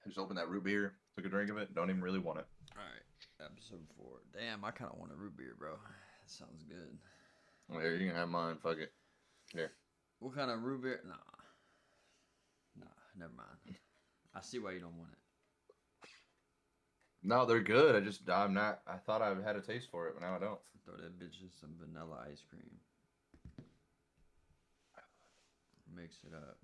I just opened that root beer, took a drink of it, don't even really want it. All right, episode 4. Damn, I kind of want a root beer, bro. That sounds good. Well, here, you can have mine. Fuck it. Here. What kind of root beer? Nah, never mind. I see why you don't want it. No, they're good. I'm not. I thought I had a taste for it, but now I don't. Throw that bitch in some vanilla ice cream. Mix it up.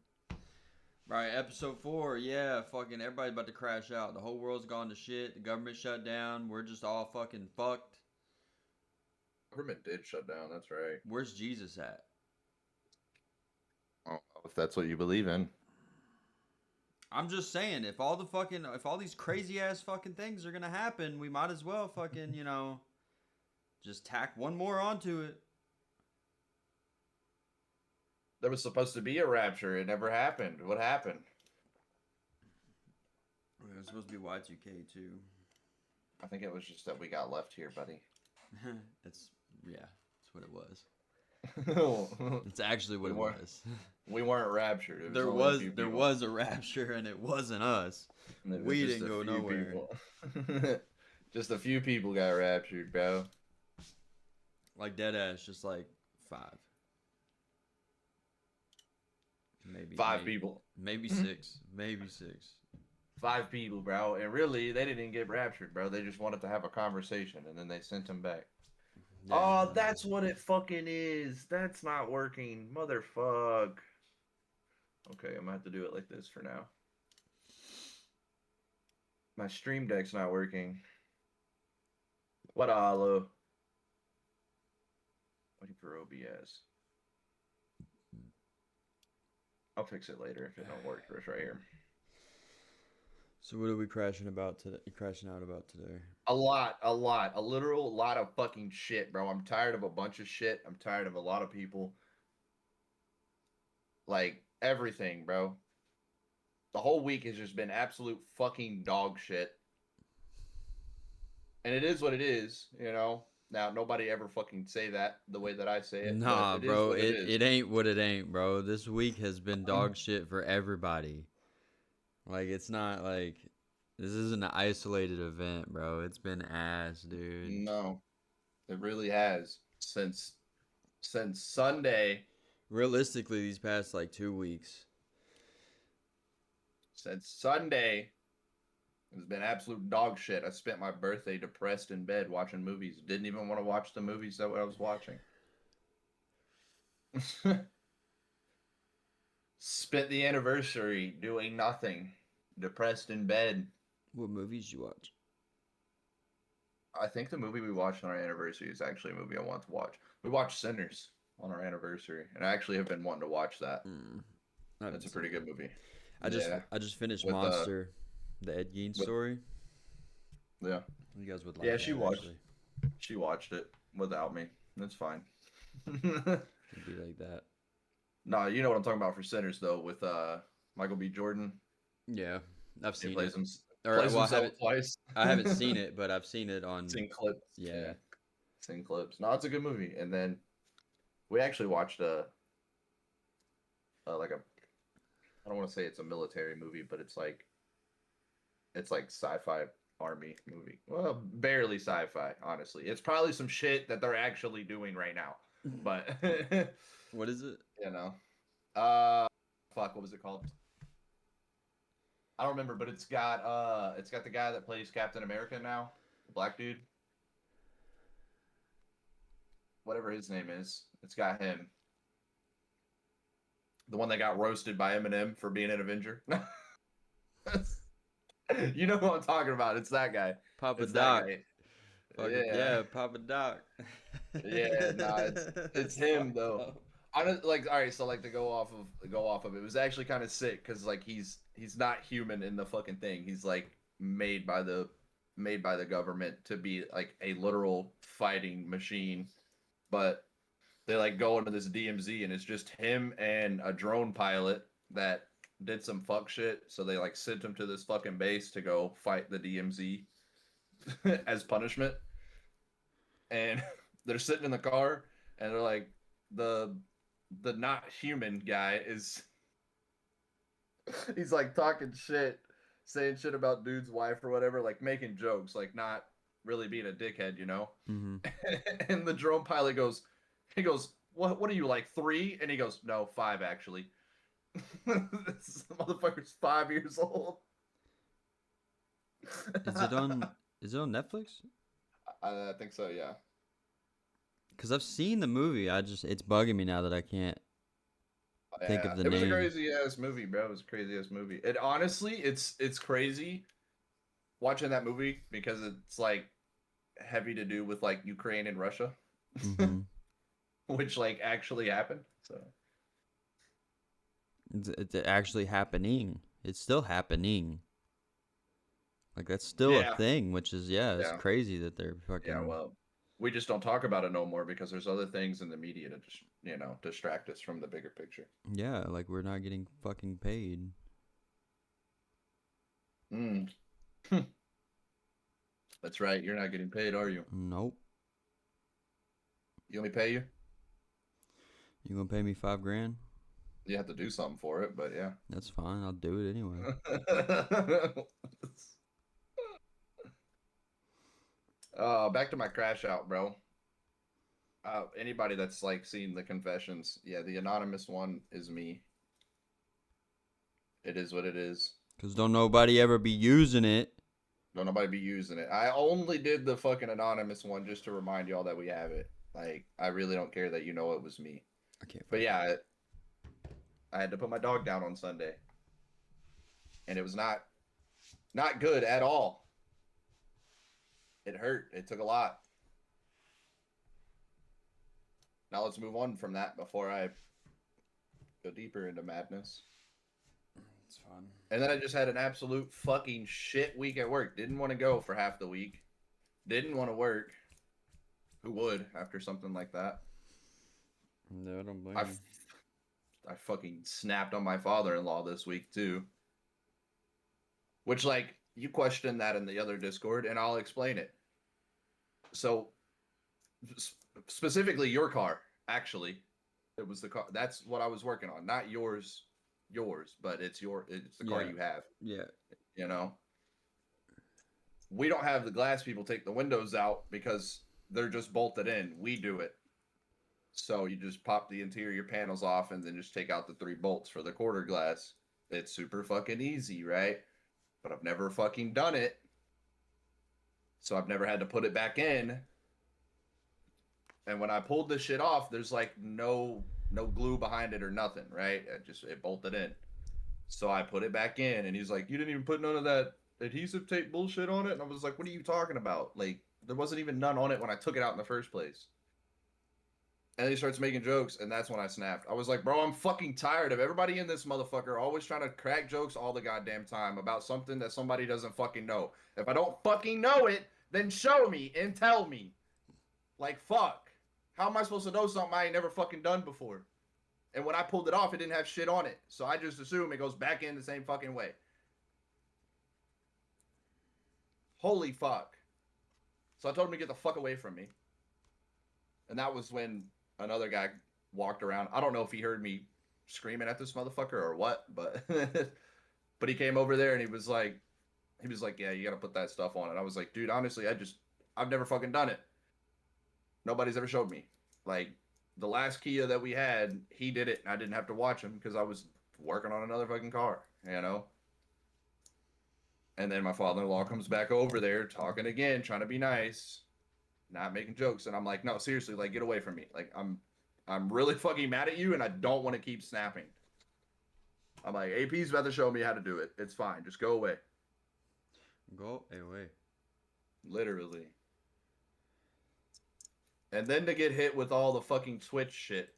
Right, episode 4. Yeah, fucking everybody's about to crash out. The whole world's gone to shit. The government shut down. We're just all fucking fucked. Government did shut down. That's right. Where's Jesus at? Oh, if that's what you believe in. I'm just saying, if all these crazy ass fucking things are gonna happen, we might as well fucking, just tack one more onto it. There was supposed to be a rapture. It never happened. What happened? It was supposed to be Y2K too. I think it was just that we got left here, buddy. That's what it was. we It's actually what it was. weren't raptured. It There only a was few there people. was a rapture and it wasn't us. It was We just didn't a go few nowhere. people. Just a few people got raptured, bro. Like dead ass, just like 5. Maybe Five people. Maybe 6. Maybe 6. 5 people, bro. And really, they didn't get raptured, bro. They just wanted to have a conversation, and then they sent them back. Yeah. Oh, that's what it fucking is. That's not working. Motherfuck. Okay, I'm gonna have to do it like this for now. My stream deck's not working. What alo? Waiting for OBS. I'll fix it later if it don't work. It's right here. So what are we crashing about today? Crashing out about today? A literal lot of fucking shit, bro. I'm tired of a bunch of shit. I'm tired of a lot of people. Like everything, bro. The whole week has just been absolute fucking dog shit. And it is what it is, you know. Now nobody ever fucking say that the way that I say it. Nah, But bro, it is. it ain't what it ain't, bro. This week has been dog shit for everybody. Like it's not like this isn't an isolated event, bro. It's been ass, dude. No, it really has since Sunday. Realistically, these past like 2 weeks. Since Sunday, it's been absolute dog shit. I spent my birthday depressed in bed watching movies. Didn't even want to watch the movies that I was watching. Spent the anniversary doing nothing, depressed in bed. What movies you watch? I think the movie we watched on our anniversary is actually a movie I want to watch. We watched Sinners on our anniversary, and I actually have been wanting to watch that. That's a pretty good movie. I just finished With, Monster, the Ed Gein story. Yeah. You guys would like Yeah, that, she watched. actually. She watched it without me. That's fine. It'd be like that. No, you know what I'm talking about for Sinners though, with Michael B. Jordan. Yeah, I've He seen plays it. him. Or Plays well, himself twice. I haven't seen it, but I've seen it on. Seen clips. Yeah. Seen clips. No, it's a good movie. And then we actually watched like a, I don't want to say it's a military movie, but it's like sci-fi army movie. Well, barely sci-fi, honestly. It's probably some shit that they're actually doing right now. But What is it? you know, fuck, what was it called? I don't remember, but it's got the guy that plays Captain America now, the black dude, whatever his name is. It's got him, the one that got roasted by Eminem for being an Avenger. You know who I'm talking about? It's that guy. Papa It's Doc. that guy. Yeah, Papa Doc. Yeah, no, it's him though. I don't like. All right, so like to go off of it was actually kind of sick because like he's not human in the fucking thing. He's like made by the government to be like a literal fighting machine, but they like go into this DMZ and it's just him and a drone pilot that did some fuck shit. So they like sent him to this fucking base to go fight the DMZ as punishment, and they're sitting in the car and they're like the not human guy is he's like talking shit saying shit about dude's wife or whatever, like making jokes, like not really being a dickhead, you know. Mm-hmm. And the drone pilot goes, he goes, what are you like 3? And he goes, no, 5 actually. This motherfucker's 5 years old. Is it on? Is it on Netflix? I think so, yeah. Because I've seen the movie. It's bugging me now that I can't think Yeah, of the it was a name. crazy ass movie, bro. It was a crazy ass movie. It honestly, it's crazy watching that movie because it's like heavy to do with like Ukraine and Russia, Mm-hmm. which like actually happened. So It's actually happening. It's still happening. Like that's still a yeah, thing, which is it's yeah, crazy that they're yeah. fucking Well, we just don't talk about it no more because there's other things in the media to just distract us from the bigger picture. like we're not getting fucking paid. Mm. That's right. You're not getting paid, are you? Nope. You only pay you. You gonna pay me $5,000? You have to do something for it, but yeah. That's fine. I'll do it anyway. Back to my crash out, bro. Anybody that's like seen the confessions, yeah, the anonymous one is me. It is what it is. Cause don't nobody ever be using it. Don't nobody be using it. I only did the fucking anonymous one just to remind y'all that we have it. Like, I really don't care that you know it was me. I can't. But yeah, I had to put my dog down on Sunday, and it was not good at all. It hurt. It took a lot. Now let's move on from that before I go deeper into madness. It's fun. And then I just had an absolute fucking shit week at work. Didn't want to go for half the week. Didn't want to work. Who would after something like that? No, I don't blame I, you. I fucking snapped on my father-in-law this week too. Which, like, you questioned that in the other Discord, and I'll explain it. So, specifically your car, actually. It was the car. That's what I was working on. Not yours, but it's the car you have. Yeah. You know? We don't have the glass people take the windows out because they're just bolted in. We do it. So you just pop the interior panels off and then just take out the 3 bolts for the quarter glass. It's super fucking easy, right? But I've never fucking done it. So I've never had to put it back in. And when I pulled this shit off, there's like no glue behind it or nothing, right? It bolted in. So I put it back in and he's like, "You didn't even put none of that adhesive tape bullshit on it?" And I was like, "What are you talking about? Like, there wasn't even none on it when I took it out in the first place." And then he starts making jokes, and that's when I snapped. I was like, "Bro, I'm fucking tired of everybody in this motherfucker always trying to crack jokes all the goddamn time about something that somebody doesn't fucking know. If I don't fucking know it, then show me and tell me. Like, fuck. How am I supposed to know something I ain't never fucking done before?" And when I pulled it off, it didn't have shit on it. So I just assume it goes back in the same fucking way. Holy fuck. So I told him to get the fuck away from me. And that was when another guy walked around. I don't know if he heard me screaming at this motherfucker or what, but but he came over there and he was like, "Yeah, you gotta put that stuff on." And I was like, "Dude, honestly, I've never fucking done it. Nobody's ever showed me. Like, the last Kia that we had, he did it, and I didn't have to watch him because I was working on another fucking car, you know?" And then my father-in-law comes back over there talking again, trying to be nice, not making jokes, and I'm like, "No, seriously, like, get away from me. Like, I'm really fucking mad at you, and I don't want to keep snapping." I'm like, "AP's about to show me how to do it. It's fine. Just go away." Go away. Literally. And then to get hit with all the fucking Twitch shit.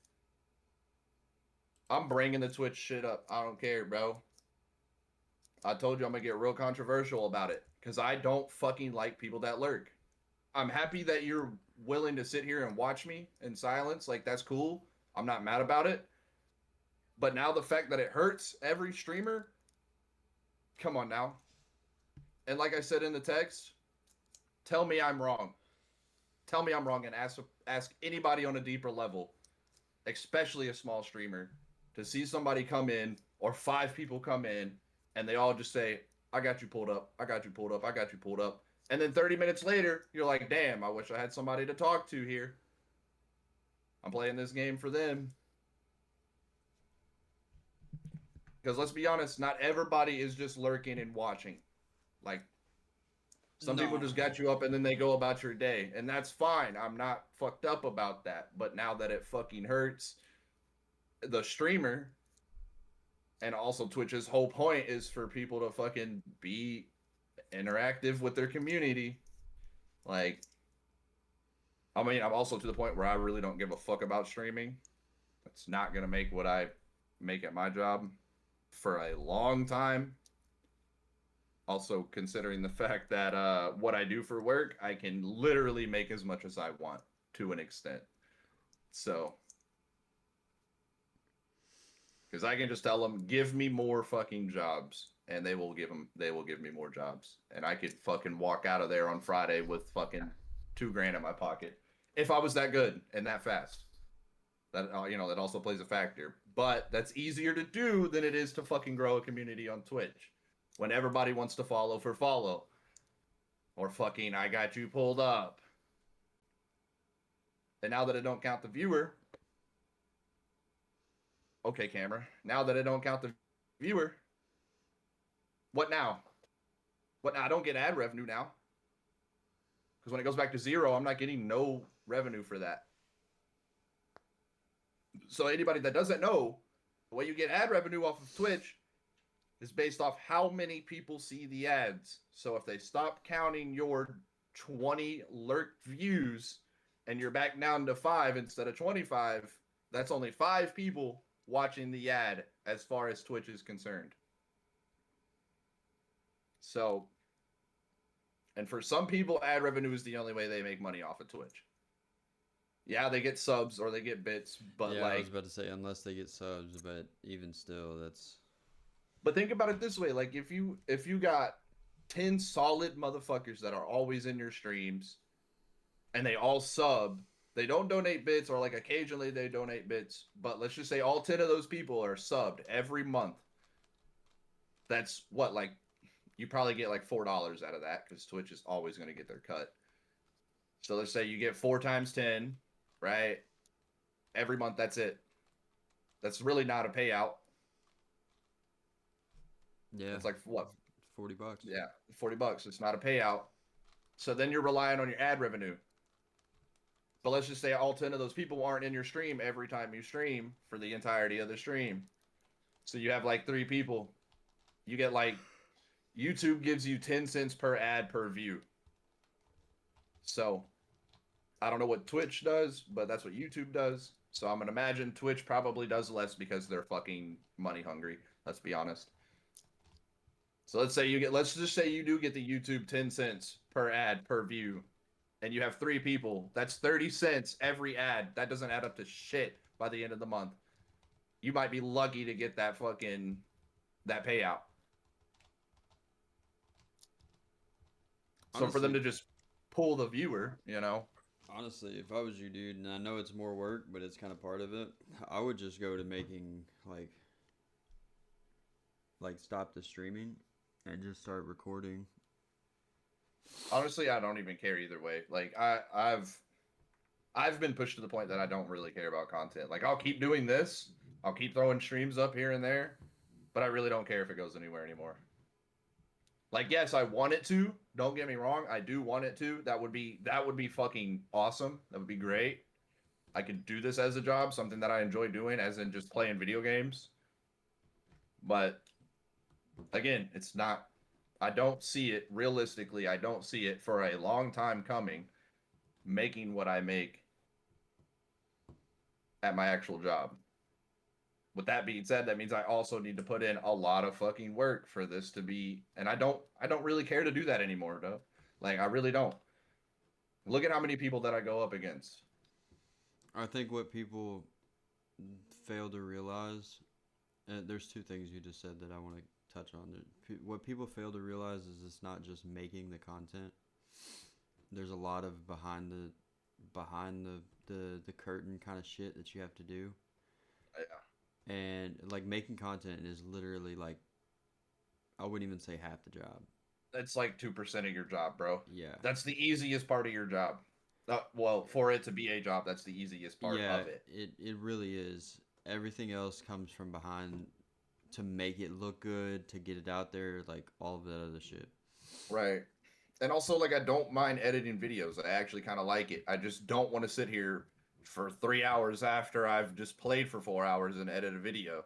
I'm bringing the Twitch shit up. I don't care, bro. I told you I'm going to get real controversial about it. Because I don't fucking like people that lurk. I'm happy that you're willing to sit here and watch me in silence. Like, that's cool. I'm not mad about it. But now the fact that it hurts every streamer, come on now. And like I said in the text, tell me I'm wrong. Tell me I'm wrong and ask anybody on a deeper level, especially a small streamer, to see somebody come in or 5 people come in and they all just say, I got you pulled up. I got you pulled up. I got you pulled up. And then 30 minutes later, you're like, damn, I wish I had somebody to talk to here. I'm playing this game for them. Because let's be honest, not everybody is just lurking and watching. Like, some people No. just got you up and then they go about your day. And that's fine. I'm not fucked up about that. But now that it fucking hurts the streamer, and also Twitch's whole point is for people to fucking be interactive with their community. Like, I mean, I'm also to the point where I really don't give a fuck about streaming. It's not gonna make what I make at my job for a long time. Also, considering the fact that what I do for work, I can literally make as much as I want to an extent. So, because I can just tell them, give me more fucking jobs, and they will give me more jobs, and I could fucking walk out of there on Friday with fucking $2,000 in my pocket if I was that good and that fast. That that also plays a factor. But that's easier to do than it is to fucking grow a community on Twitch when everybody wants to follow for follow, or fucking I got you pulled up. And now that I don't count the viewer, okay, camera. Now that I don't count the viewer, what now? What now? I don't get ad revenue now. Because when it goes back to zero, I'm not getting no revenue for that. So anybody that doesn't know, the way you get ad revenue off of Twitch is based off how many people see the ads. So if they stop counting your 20 lurked views and you're back down to 5 instead of 25, that's only 5 people watching the ad as far as Twitch is concerned. So, and for some people, ad revenue is the only way they make money off of Twitch. Yeah, they get subs or they get bits, but Yeah, like, I was about to say unless they get subs, but even still, that's. but think about it this way: like, if you got 10 solid motherfuckers that are always in your streams, and they all sub, they don't donate bits, or like occasionally they donate bits, but let's just say all 10 of those people are subbed every month. That's what, like, you probably get like $4 out of that because Twitch is always going to get their cut. So let's say you get 4 times 10, right? Every month, that's it. That's really not a payout. Yeah. It's like what? $40. Yeah, $40. It's not a payout. So then you're relying on your ad revenue. But let's just say all 10 of those people aren't in your stream every time you stream for the entirety of the stream. So you have like 3 people. You get like, YouTube gives you 10 cents per ad per view. So I don't know what Twitch does, but that's what YouTube does. So I'm going to imagine Twitch probably does less because they're fucking money hungry. Let's be honest. So let's just say you do get the YouTube 10 cents per ad per view, and you have 3 people. That's 30 cents every ad. That doesn't add up to shit by the end of the month. You might be lucky to get that payout. So for them to just pull the viewer, Honestly, if I was you, dude, and I know it's more work, but it's kind of part of it, I would just go to making like stop the streaming and just start recording. Honestly, I don't even care either way. Like I've been pushed to the point that I don't really care about content. Like I'll keep doing this. I'll keep throwing streams up here and there, but I really don't care if it goes anywhere anymore. Like, yes, I want it to. Don't get me wrong, I do want it to. That would be fucking awesome. That would be great. I could do this as a job, something that I enjoy doing, as in just playing video games. But again, it's not. I don't see it realistically. I don't see it for a long time coming, making what I make at my actual job. With that being said, that means I also need to put in a lot of fucking work for this to be, and I don't really care to do that anymore, though. Like, I really don't. Look at how many people that I go up against. I think what people fail to realize, and there's 2 things you just said that I want to touch on. What people fail to realize is it's not just making the content. There's a lot of behind the curtain kind of shit that you have to do. Yeah. And like making content is literally like I wouldn't even say half the job. That's like 2% of your job, bro. Yeah. That's the easiest part of your job. Well, for it to be a job, that's the easiest part Yeah, of it. it really is. Everything else comes from behind to make it look good, to get it out there, like all of that other shit. Right. And also, like, I don't mind editing videos. I actually kind of like it. I just don't want to sit here for 3 hours after I've just played for 4 hours and edit a video.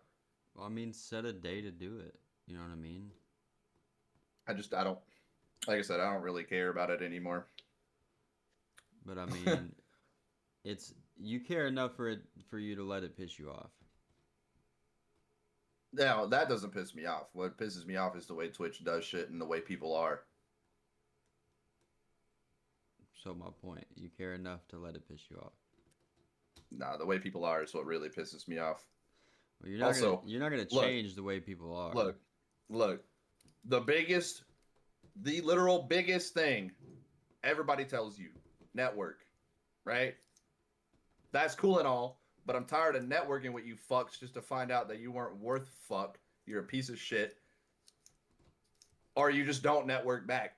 Well, I mean, set a day to do it. You know what I mean? I don't, like I said, I don't really care about it anymore. But I mean, it's you care enough for it for you to let it piss you off. Now, that doesn't piss me off. What pisses me off is the way Twitch does shit and the way people are. So my point, you care enough to let it piss you off. Nah, the way people are is what really pisses me off. Well, Also, you're not gonna look, change the way people are. look, look. The biggest, the literal biggest thing everybody tells you, network, right? That's cool and all, but I'm tired of networking with you fucks just to find out that you weren't worth fuck. You're a piece of shit, or you just don't network back.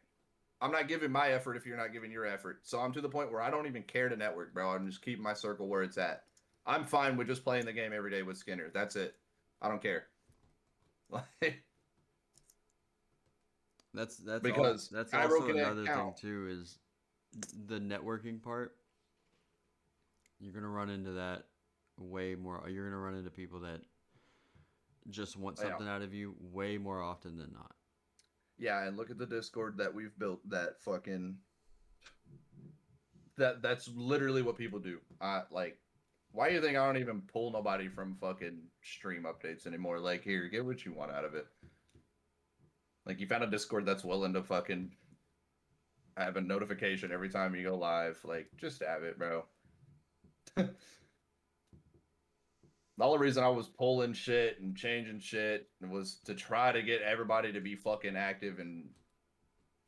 I'm not giving my effort if you're not giving your effort. So I'm to the point where I don't even care to network, bro. I'm just keeping my circle where it's at. I'm fine with just playing the game every day with Skinner. That's it. I don't care. Like, because that's Cairo also can another thing count. too is the networking part. You're gonna run into that way more. You're gonna run into people that just want Yeah. something out of you way more often than not. Yeah, and look at the Discord that we've built that fucking that's literally what people do. Like why do you think I don't even pull nobody from fucking stream updates anymore? Like here, get what you want out of it. Like you found a Discord that's willing to fucking have a notification every time you go live. Like just have it, bro. The only reason I was pulling shit and changing shit was to try to get everybody to be fucking active and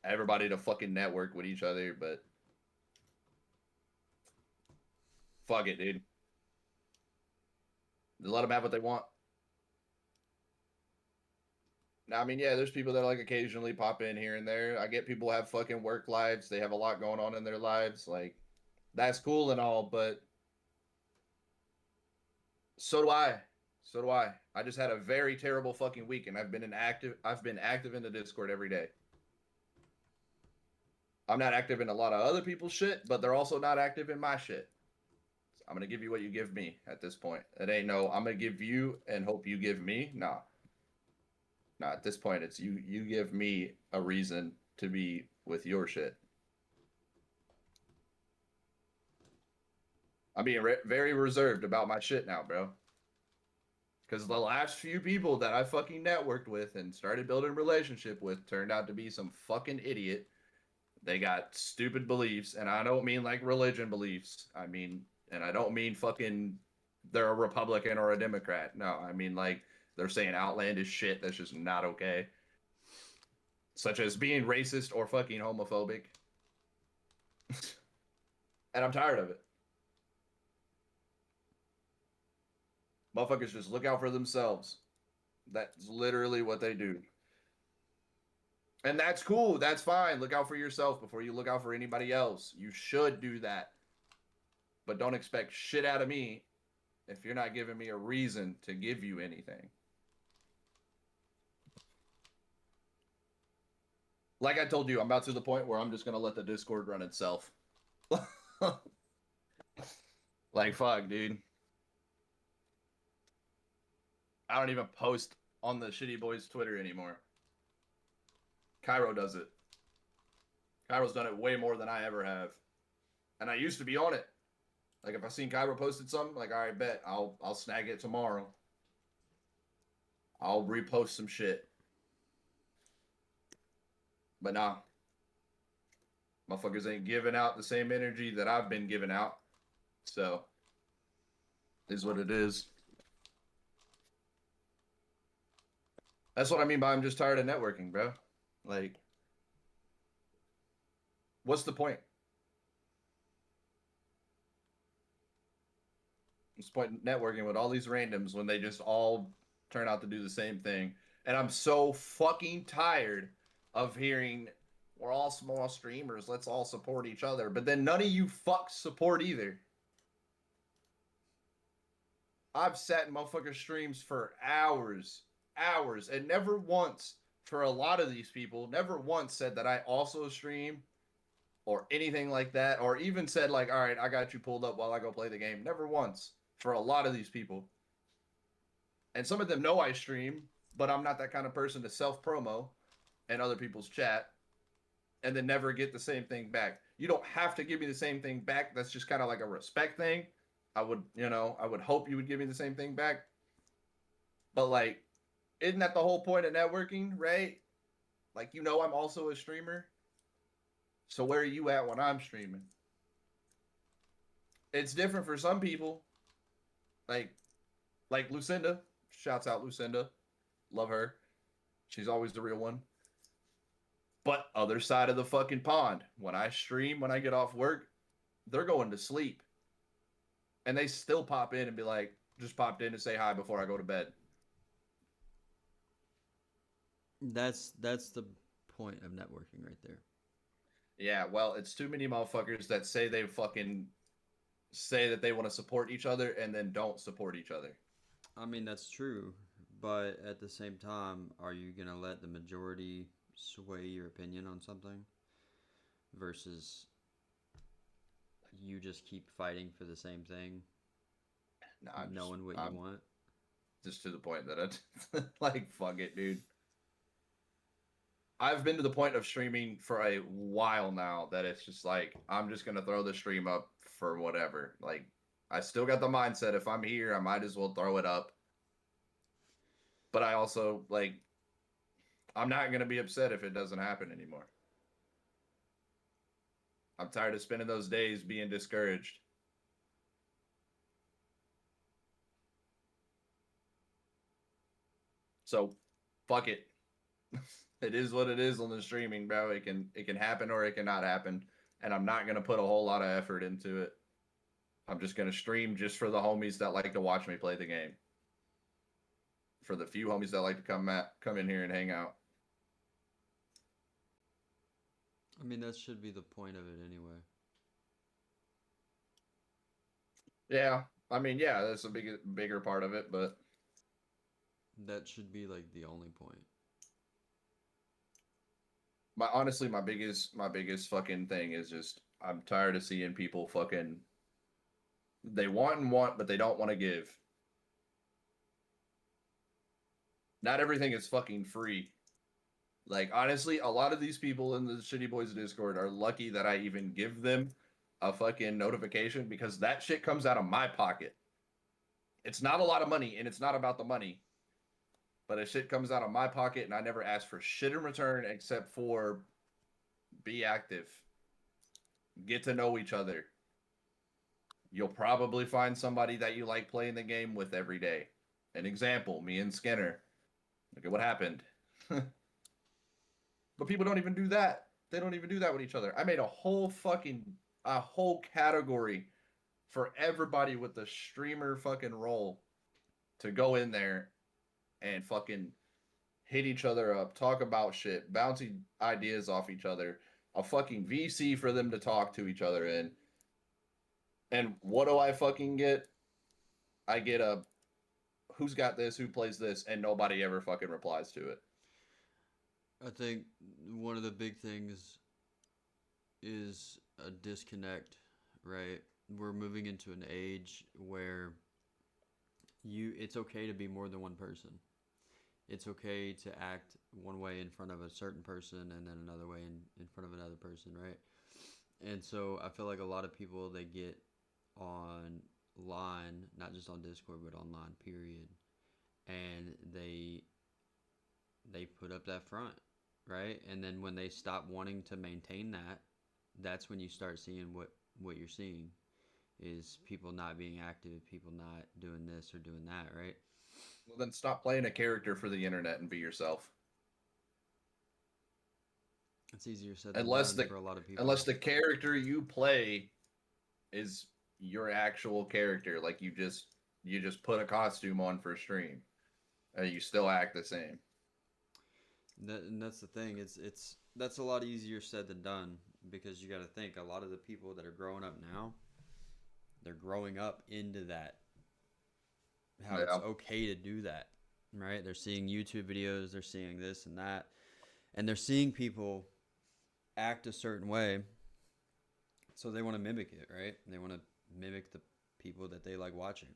everybody to fucking network with each other, but fuck it, dude. Just let them have what they want. Now, I mean, yeah, there's people that like occasionally pop in here and there. I get people have fucking work lives. They have a lot going on in their lives. Like, that's cool and all, but so do I. So do I. I just had a very terrible fucking week, and I've been active in the Discord every day. I'm not active in a lot of other people's shit, but they're also not active in my shit. So I'm gonna give you what you give me at this point. It ain't no I'm gonna give you and hope you give me. Nah. Nah, at this point it's you give me a reason to be with your shit. I'm being very reserved about my shit now, bro. Because the last few people that I fucking networked with and started building a relationship with turned out to be some fucking idiot. They got stupid beliefs, and I don't mean like religion beliefs. I mean, and I don't mean fucking they're a Republican or a Democrat. No, I mean like they're saying outlandish shit that's just not okay, such as being racist or fucking homophobic. And I'm tired of it. Motherfuckers just look out for themselves. That's literally what they do. And that's cool. That's fine. Look out for yourself before you look out for anybody else. You should do that. But don't expect shit out of me if you're not giving me a reason to give you anything. Like I told you, I'm about to the point where I'm just going to let the Discord run itself. Like, fuck, dude. I don't even post on the Shitty Boys Twitter anymore. Cairo does it. Cairo's done it way more than I ever have. And I used to be on it. Like if I seen Cairo posted something, like all right, bet I'll snag it tomorrow. I'll repost some shit. But nah, motherfuckers ain't giving out the same energy that I've been giving out. So is what it is. That's what I mean by I'm just tired of networking, bro. Like, what's the point? What's the point networking with all these randoms when they just all turn out to do the same thing? And I'm so fucking tired of hearing we're all small streamers, let's all support each other. But then none of you fucks support either. I've sat in motherfucker streams for hours, hours, and never once, for a lot of these people, never once said that I also stream or anything like that, or even said like, all right, I got you pulled up while I go play the game. Never once for a lot of these people. And some of them know I stream, but I'm not that kind of person to self promo and other people's chat and then never get the same thing back. You don't have to give me the same thing back. That's just kind of like a respect thing. I would, I would hope you would give me the same thing back. But like, isn't that the whole point of networking, right? Like, I'm also a streamer. So where are you at when I'm streaming? It's different for some people. Like Lucinda. Shouts out Lucinda. Love her. She's always the real one. But other side of the fucking pond, when I stream, when I get off work, they're going to sleep. And they still pop in and be like, just popped in to say hi before I go to bed. That's the point of networking right there. Yeah, well, it's too many motherfuckers that say they fucking say that they want to support each other and then don't support each other. I mean, that's true, but at the same time, are you gonna let the majority sway your opinion on something versus you just keep fighting for the same thing, Nah, knowing what you I'm want? just to the point that I like fuck it, dude. I've been to the point of streaming for a while now that it's just like I'm just gonna throw the stream up for whatever. Like I still got the mindset if I'm here, I might as well throw it up. But I also like I'm not gonna be upset if it doesn't happen anymore. I'm tired of spending those days being discouraged. So fuck it. It is what it is on the streaming, bro. It can happen or it cannot happen. And I'm not gonna put a whole lot of effort into it. I'm just gonna stream just for the homies that like to watch me play the game. For the few homies that like to come in here and hang out. I mean, that should be the point of it anyway. Yeah, I mean, yeah, that's a bigger part of it, but That should be like the only point. honestly, my biggest fucking thing is just I'm tired of seeing people fucking they want and want, but they don't want to give. Not everything is fucking free. Like honestly, a lot of these people in the Shitty Boys Discord are lucky that I even give them a fucking notification because that shit comes out of my pocket. It's not a lot of money and it's not about the money, but a shit comes out of my pocket and I never ask for shit in return except for be active, get to know each other. You'll probably find somebody that you like playing the game with every day. An example, me and Skinner. Look at what happened. But people don't even do that. They don't even do that with each other. I made a whole category for everybody with the streamer fucking role to go in there and fucking hit each other up, talk about shit, bouncing ideas off each other, a fucking VC for them to talk to each other in. And what do I fucking get? I get a who's got this, who plays this, and nobody ever fucking replies to it. I think one of the big things is a disconnect, right? We're moving into an age where it's okay to be more than one person. It's okay to act one way in front of a certain person and then another way in front of another person, right? And so I feel like a lot of people they get online, not just on Discord but online period, and they put up that front, right? And then when they stop wanting to maintain that, that's when you start seeing what you're seeing is people not being active, people not doing this or doing that, right? Well, then stop playing a character for the internet and be yourself. It's easier said than Unless done the for a lot of people. unless the character you play is your actual character, like you just put a costume on for stream, and you still act the same. And that's the thing. It's that's a lot easier said than done because you got to think a lot of the people that are growing up now, they're growing up into that how it's Yeah. okay to do that, right? They're seeing YouTube videos, they're seeing this and that, and they're seeing people act a certain way, so they want to mimic it, right? They want to mimic the people that they like watching.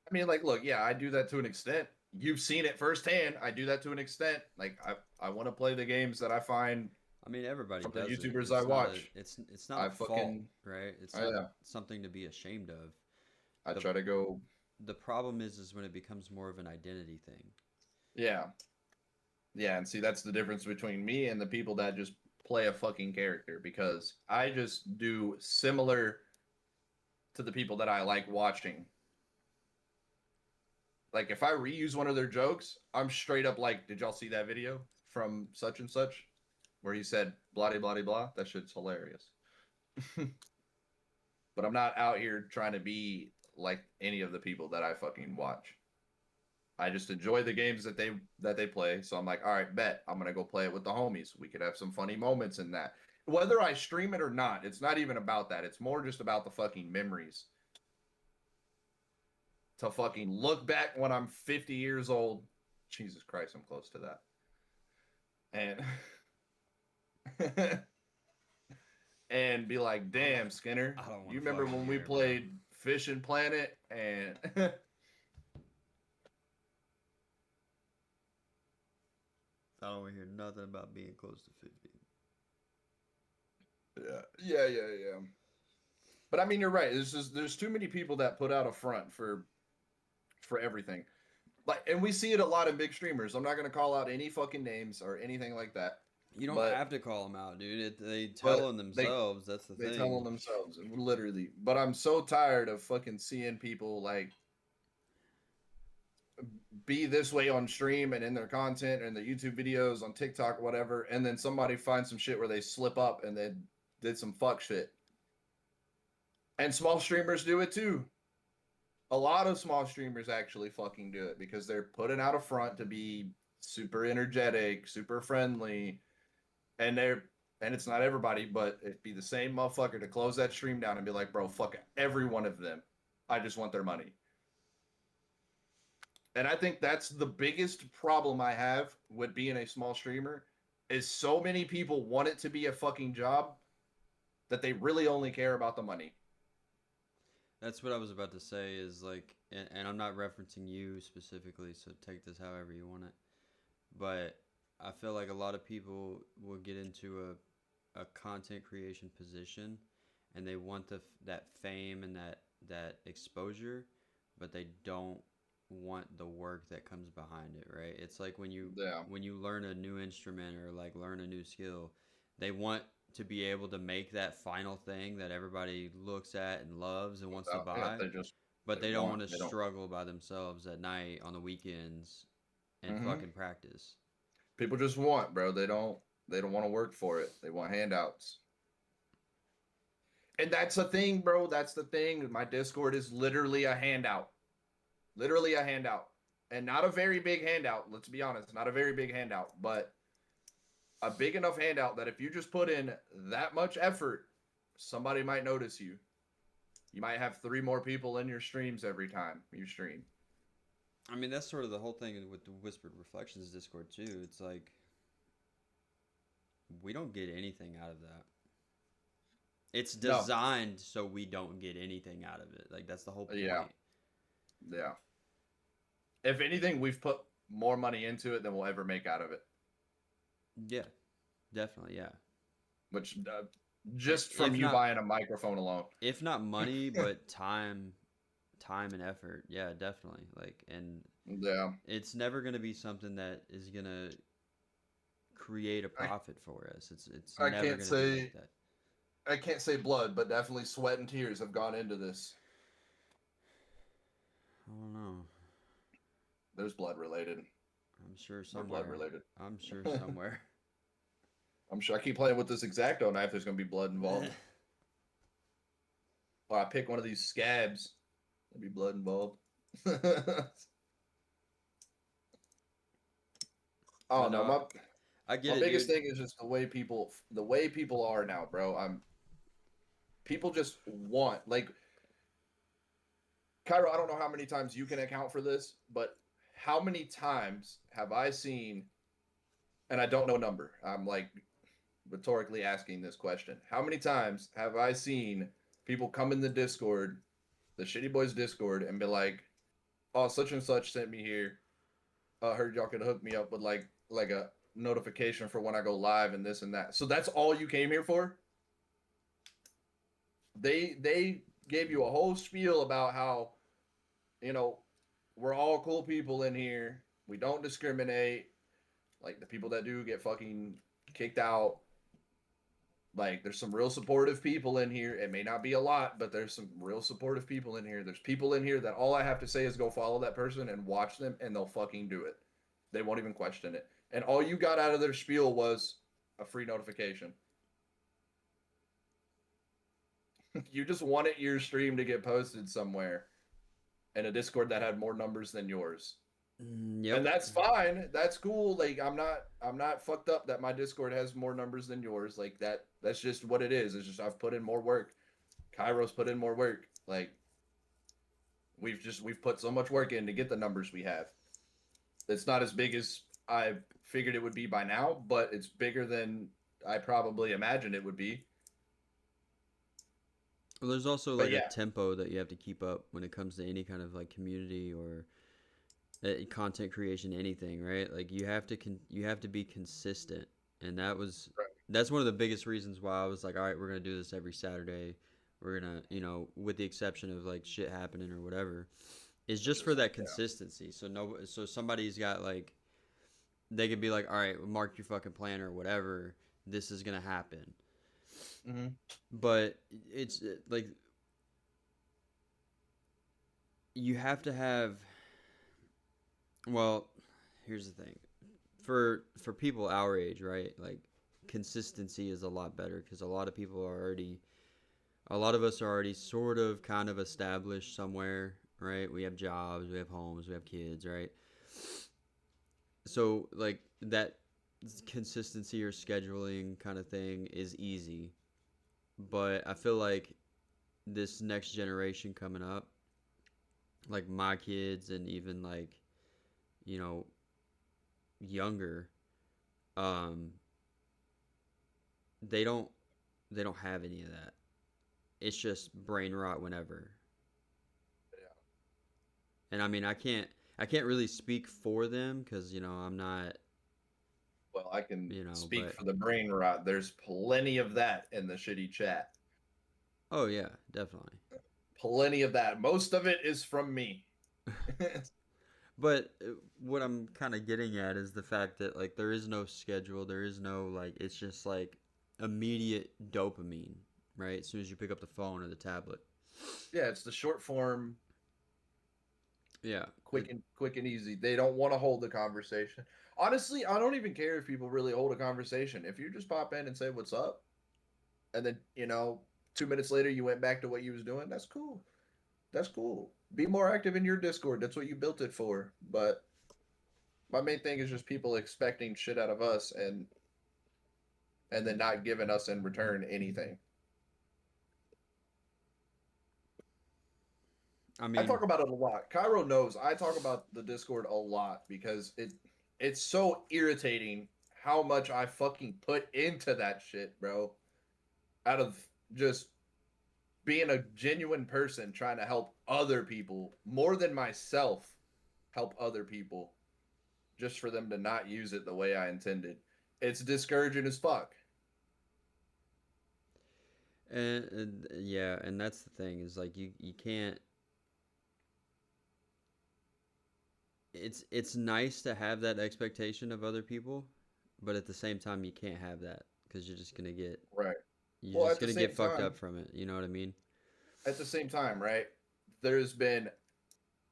I mean, like, look, yeah, I do that to an extent. You've seen it firsthand. I do that to an extent. Like, I want to play the games that I find I mean, everybody from the does it. YouTubers I watch. It's not I a fault, fucking, right? It's I, not something to be ashamed of. I the try to go, The problem is when it becomes more of an identity thing. yeah, yeah, and see, that's the difference between me and the people that just play a fucking character because I just do similar to the people that I like watching. Like, if I reuse one of their jokes, I'm straight up like, did y'all see that video from such and such where he said blah blah blah blah? That shit's hilarious. But I'm not out here trying to be like any of the people that I fucking watch. I just enjoy the games that they play. So I'm like, all right, bet I'm gonna go play it with the homies. We could have some funny moments in that. Whether I stream it or not, it's not even about that. It's more just about the fucking memories. To fucking look back when I'm 50 years old. Jesus Christ, I'm close to that. And and be like, damn, Skinner, I don't want you to remember fucking when we hear it, bro. played Fishing Planet and I don't want to hear nothing about being close to 50. yeah. But I mean, you're right. There's too many people that put out a front for everything. Like, and we see it a lot in big streamers. I'm not gonna call out any fucking names or anything like that. You don't But have to call them out, dude. They tell but on they themselves. That's the they tell thing. on themselves literally. But I'm so tired of fucking seeing people like be this way on stream and in their content and their YouTube videos on TikTok, whatever, and then somebody finds some shit where they slip up and they did some fuck shit. And small streamers do it too. A lot of small streamers actually fucking do it because they're putting out a front to be super energetic, super friendly, and it's not everybody, but it'd be the same motherfucker to close that stream down and be like, bro, fuck every one of them. I just want their money. And I think that's the biggest problem I have with being a small streamer is so many people want it to be a fucking job that they really only care about the money. That's what I was about to say is like, and I'm not referencing you specifically, so take this however you want it. But I feel like a lot of people will get into a content creation position and they want that fame and that exposure, but they don't want the work that comes behind it, right? It's like Yeah. when you learn a new instrument or like learn a new skill, they want to be able to make that final thing that everybody looks at and loves and wants to Yeah, buy, they just but they don't want to they don't. struggle by themselves at night on the weekends and Mm-hmm. fucking practice. People just want, bro. They don't want to work for it. They want handouts. And that's the thing, bro. That's the thing. My Discord is literally a handout. Literally a handout. And not a very big handout, let's be honest. Not a very big handout, but a big enough handout that if you just put in that much effort, somebody might notice you. You might have 3 more people in your streams every time you stream. I mean, that's sort of the whole thing with the Whispered Reflections Discord too. It's like we don't get anything out of that. It's No. designed so we don't get anything out of it. Like that's the whole point. Yeah. Yeah. If anything, we've put more money into it than we'll ever make out of it. Yeah, definitely. Yeah. Which just from you buying a microphone alone. If not money, but time and effort. Yeah, definitely. Like, and yeah, it's never going to be something that is going to create a profit for us. It's I never can't going to say be like that. I can't say blood, but definitely sweat and tears have gone into this. I don't know. There's blood related. I'm sure somewhere. Blood related. I'm sure somewhere. I'm sure I keep playing with this X-Acto knife. There's gonna be blood involved. Or I pick one of these scabs. There'd be blood involved. I But don't know. no, My I get my it, biggest dude. thing is just the way people are now, bro. People just want like Cairo. I don't know how many times you can account for this, but how many times have I seen? And I don't know number. I'm like rhetorically asking this question. How many times have I seen people come in the Discord, the Shitty Boys Discord, and be like, "Oh, such and such sent me here. I heard y'all could hook me up with like a notification for when I go live and this and that." So that's all you came here for? They gave you a whole spiel about how, you know, we're all cool people in here. We don't discriminate. Like the people that do get fucking kicked out. Like there's some real supportive people in here. It may not be a lot, but there's some real supportive people in here. There's people in here that all I have to say is go follow that person and watch them and they'll fucking do it. They won't even question it. And all you got out of their spiel was a free notification. You just wanted your stream to get posted somewhere in a Discord that had more numbers than yours. And Yep. that's fine. That's cool. Like I'm not fucked up that my Discord has more numbers than yours. Like that's just what it is. It's just I've put in more work. Kairos put in more work. Like we've put so much work in to get the numbers we have. It's not as big as I figured it would be by now, but it's bigger than I probably imagined it would be. Well, there's also But like a yeah, tempo that you have to keep up when it comes to any kind of like community or content creation, anything, right? Like you have to be consistent, and right. that's one of the biggest reasons why I was like, all right, we're gonna do this every Saturday. We're gonna, with the exception of like shit happening or whatever, is just for Just that yeah. consistency. So somebody's got like they could be like, all right, mark your fucking planner or whatever. This is gonna happen, Mm-hmm. but it's like you have to have. Well, here's the thing for people our age, right? Like consistency is a lot better because a lot of us are already sort of kind of established somewhere, right? We have jobs, we have homes, we have kids, right? So like that consistency or scheduling kind of thing is easy, but I feel like this next generation coming up, like my kids and even like, you know, younger, um they don't they don't have any of that. It's just brain rot whenever. Yeah. And I mean, I can't really speak for them because I'm not, Well, I can speak but for the brain rot. There's plenty of that in the shitty chat. oh yeah, definitely. Plenty of that. Most of it is from me. But what I'm kind of getting at is the fact that like there is no schedule, there is no like it's just like immediate dopamine, right? As soon as you pick up the phone or the tablet. Yeah, it's the short form, Yeah. quick and easy. They don't want to hold the conversation. Honestly, I don't even care if people really hold a conversation. If you just pop in and say what's up, and then 2 minutes later you went back to what you was doing, that's cool. That's cool. Be more active in your Discord. That's what you built it for. But my main thing is just people expecting shit out of us and then not giving us in return anything. I I mean, talk about it a lot. Cairo knows I talk about the Discord a lot because it's so irritating how much I fucking put into that shit, bro. Out of just being a genuine person trying to help other people more than myself help other people just for them to not use it the way I intended. It's discouraging as fuck. and yeah, and that's the thing is like you can't. It's nice to have that expectation of other people, but at the same time you can't have that because Right. you're Well, just gonna get fucked up from it. You know what I mean? at the same time, right? There's been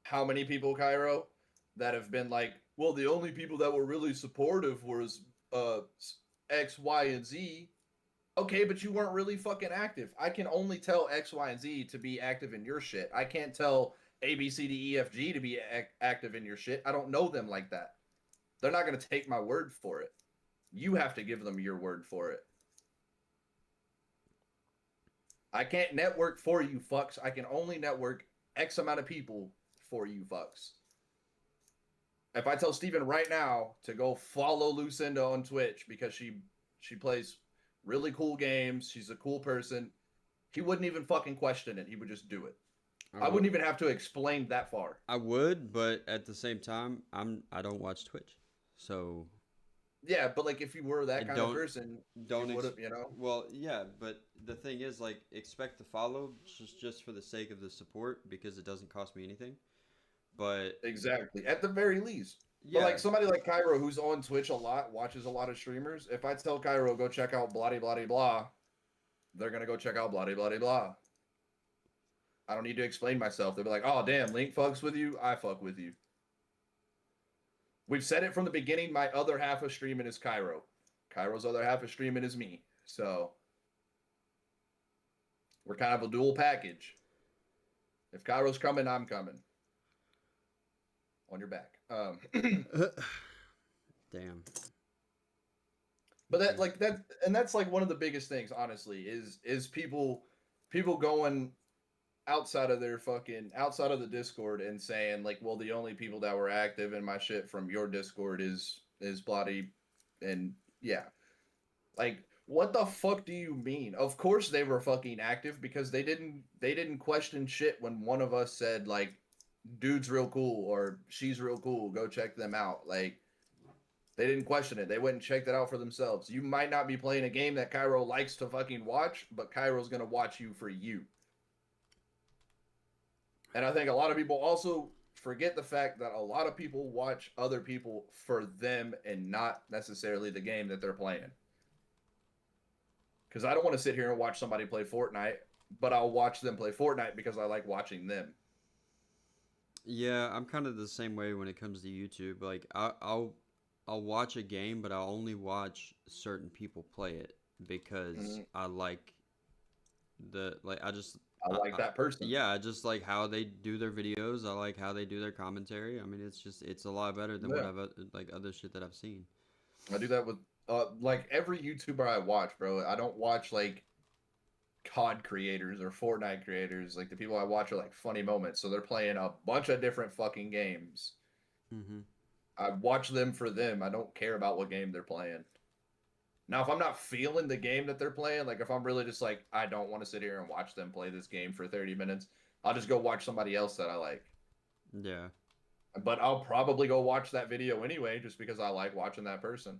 how many people, Cairo, that have been like, well, the only people that were really supportive was uh X, Y, and Z. Okay, but you weren't really fucking active. I can only tell X, Y, and Z to be active in your shit. I can't tell A, B, C, D, E, F, G to be active in your shit. I don't know them like that. They're not going to take my word for it. You have to give them your word for it. I can't network for you fucks. I can only network X amount of people for you fucks. If I tell Steven right now to go follow Lucinda on Twitch because she plays really cool games, she's a cool person, he wouldn't even fucking question it. He would just do it. I wouldn't even have to explain that far. I would, but at the same time, I don't watch Twitch, so yeah. But like, if you were that kind of person, don't you know. Well, yeah, but the thing is, like, expect to follow just for the sake of the support because it doesn't cost me anything. But exactly, at the very least. Yeah. But like somebody like Cairo who's on Twitch a lot, watches a lot of streamers. If I tell Cairo go check out blah blah blah, they're gonna go check out blah blah blah. I don't need to explain myself. They'll be like, "Oh damn, Link fucks with you. I fuck with you." We've said it from the beginning. My other half of streaming is Cairo. Cairo's other half of streaming is me. So we're kind of a dual package. If Cairo's coming, I'm coming. On your back. Damn. But that like that, and that's like one of the biggest things, honestly, is people going outside of the Discord and saying like, well, the only people that were active in my shit from your Discord is Bloody, and yeah, like what the fuck do you mean? Of course they were fucking active because they didn't question shit when one of us said like, dude's real cool or she's real cool, go check them out. Like they didn't question it. They went and checked it out for themselves. You might not be playing a game that Cairo likes to fucking watch, but Cairo's gonna watch you for you. And I think a lot of people also forget the fact that a lot of people watch other people for them and not necessarily the game that they're playing. Because I don't want to sit here and watch somebody play Fortnite, but I'll watch them play Fortnite because I like watching them. Yeah, I'm kind of the same way when it comes to YouTube. Like I'll watch a game, but I'll only watch certain people play it because I like I like that person. Yeah, I just like how they do their videos. I like how they do their commentary. I mean, it's a lot better than what I've like other shit that I've seen. I do that with like every YouTuber I watch, bro. I don't watch like COD creators or Fortnite creators. Like the people I watch are like funny moments, so they're playing a bunch of different fucking games. Mm-hmm. I watch them for them. I don't care about what game they're playing. Now, if I'm not feeling the game that they're playing, like if I'm really just like, I don't want to sit here and watch them play this game for 30 minutes, I'll just go watch somebody else that I like. Yeah. But I'll probably go watch that video anyway, just because I like watching that person.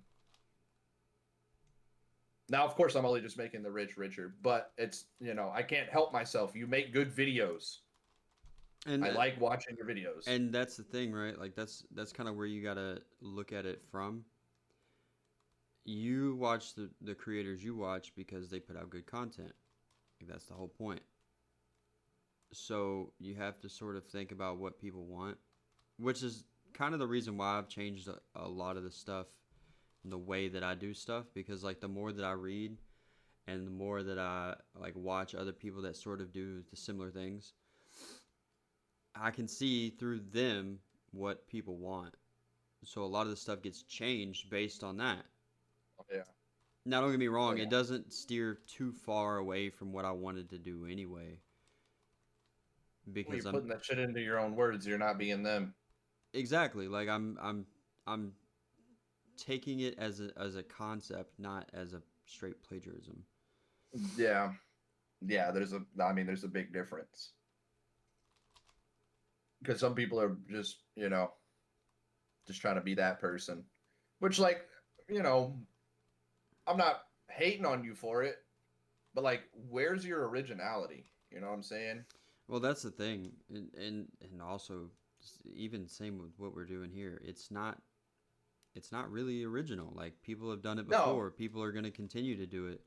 Now, of course, I'm only just making the rich richer, but it's, you know, I can't help myself. You make good videos. And I like watching your videos. And that's the thing, right? Like that's kind of where you got to look at it from. You watch the creators you watch because they put out good content. Like that's the whole point. So you have to sort of think about what people want, which is kind of the reason why I've changed a lot of the stuff and the way that I do stuff, because like the more that I read and the more that I like watch other people that sort of do the similar things, I can see through them what people want. So a lot of the stuff gets changed based on that. Yeah. Now, don't get me wrong, it doesn't steer too far away from what I wanted to do anyway. Because you're putting that shit into your own words, you're not being them. Exactly. Like I'm taking it as a concept, not as a straight plagiarism. Yeah. Yeah, there's a big difference. Because some people are just, you know, just trying to be that person. Which, like, you know, I'm not hating on you for it, but, like, where's your originality? You know what I'm saying? Well, that's the thing. And also, even same with what we're doing here, it's not really original. Like, people have done it before. No. People are going to continue to do it.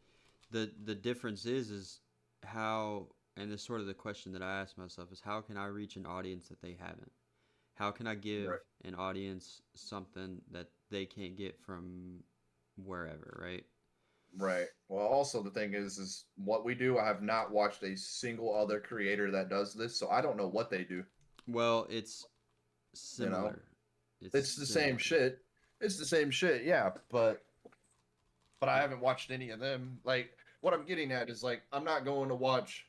The difference is how, and it's sort of the question that I ask myself, is how can I reach an audience that they haven't? How can I give an audience something that they can't get from wherever, right? Right. Well, also the thing is what we do, I have not watched a single other creator that does this, so I don't know what they do. Well, it's similar. You know? It's the same shit. It's the same shit, yeah, but I haven't watched any of them. Like what I'm getting at is like I'm not going to watch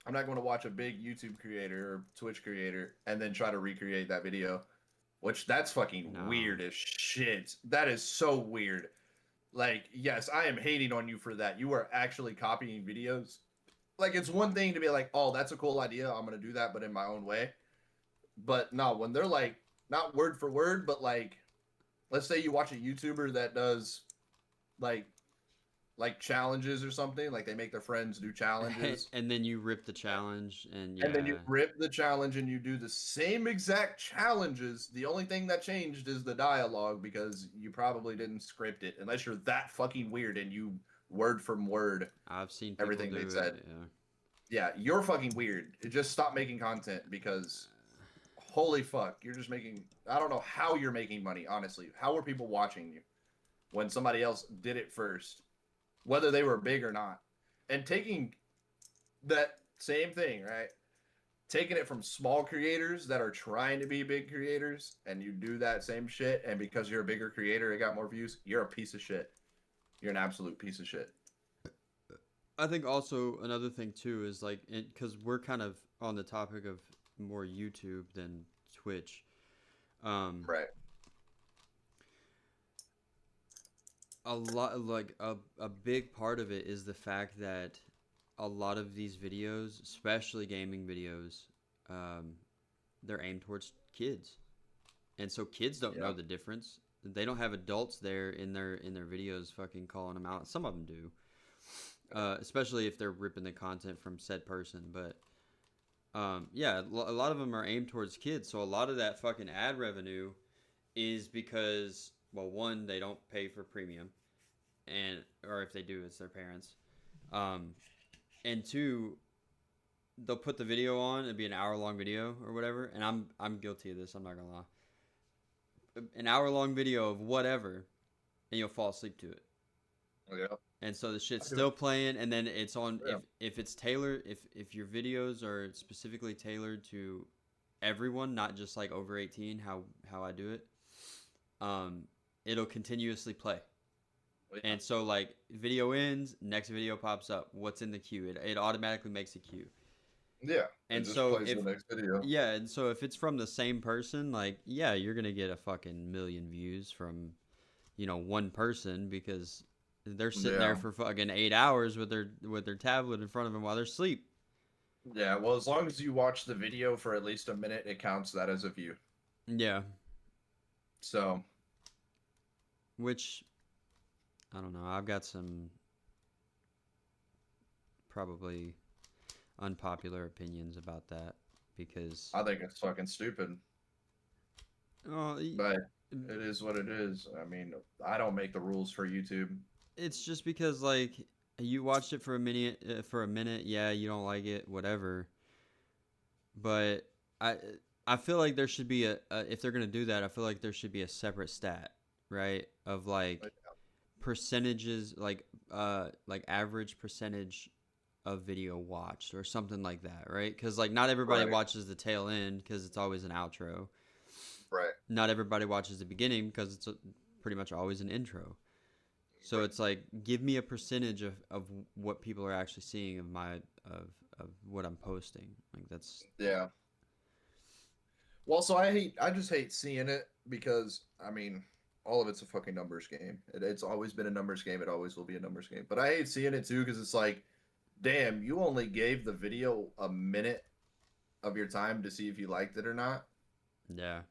a big YouTube creator or Twitch creator and then try to recreate that video, which that's fucking No. weird as shit. That is so weird. Like, yes, I am hating on you for that. You are actually copying videos. Like, it's one thing to be like, oh, that's a cool idea. I'm going to do that, but in my own way. But no, when they're like, not word for word, but like, let's say you watch a YouTuber that does like challenges or something, like they make their friends do challenges, And then you rip the challenge, and and then you yeah, rip the challenge and you do the same exact challenges. The only thing that changed is the dialogue because you probably didn't script it unless you're that fucking weird and you word from word I've seen people everything they do it. said. Yeah. Yeah, you're fucking weird. Just stop making content because holy fuck, you're just making. I don't know how you're making money, honestly. How are people watching you when somebody else did it first, whether they were big or not? And taking that same thing, right? Taking it from small creators that are trying to be big creators, and you do that same shit, and because you're a bigger creator, it got more views. You're a piece of shit. You're an absolute piece of shit. I think also another thing too is like, because we're kind of on the topic of more YouTube than Twitch. Um, Right. a lot like a big part of it is the fact that a lot of these videos, especially gaming videos, um, they're aimed towards kids, and so kids don't know Yeah. the difference. They don't have adults there in their videos fucking calling them out. Some of them do, especially if they're ripping the content from said person. But yeah, a lot of them are aimed towards kids. So a lot of that fucking ad revenue is because, well, one, they don't pay for premium, and or if they do, it's their parents. Um, and two, they'll put the video on. It'd be an hour long video or whatever. And I'm guilty of this. I'm not gonna lie. An hour long video of whatever, and you'll fall asleep to it. Yeah. And so the shit's I do. still playing, and then it's on. Yeah. If it's tailored, if your videos are specifically tailored to everyone, not just like over 18, how I do it, um, it'll continuously play. Yeah. And so like video ends, next video pops up. What's in the queue? It automatically makes a queue. Yeah. It And just so plays if the next video. yeah, and so if it's from the same person, like yeah, you're gonna get a fucking million views from one person because they're sitting there Yeah. for fucking 8 hours with their tablet in front of them while they're asleep. Yeah. Well, as long as you watch the video for at least a minute, it counts that as a view. Yeah, So, which I don't know. I've got some probably unpopular opinions about that because I think it's fucking stupid. oh, But it is what it is. I mean, I don't make the rules for YouTube. it's just because like you watched it for a minute, yeah, you don't like it, whatever. But I I feel like there should be a if they're gonna do that, I feel like there should be a separate stat, right? Of like percentages, like average percentage of video watched or something like that, right? Because like not everybody Right. watches the tail end because it's always an outro. Right. Not everybody watches the beginning because it's pretty much always an intro. So Right. it's like give me a percentage of what people are actually seeing of of what I'm posting. Like that's Yeah. Well, so I just hate seeing it because I mean, all of it's a fucking numbers game. It's always been a numbers game. It always will be a numbers game. But I hate seeing it too because it's like, damn, you only gave the video a minute of your time to see if you liked it or not. yeah.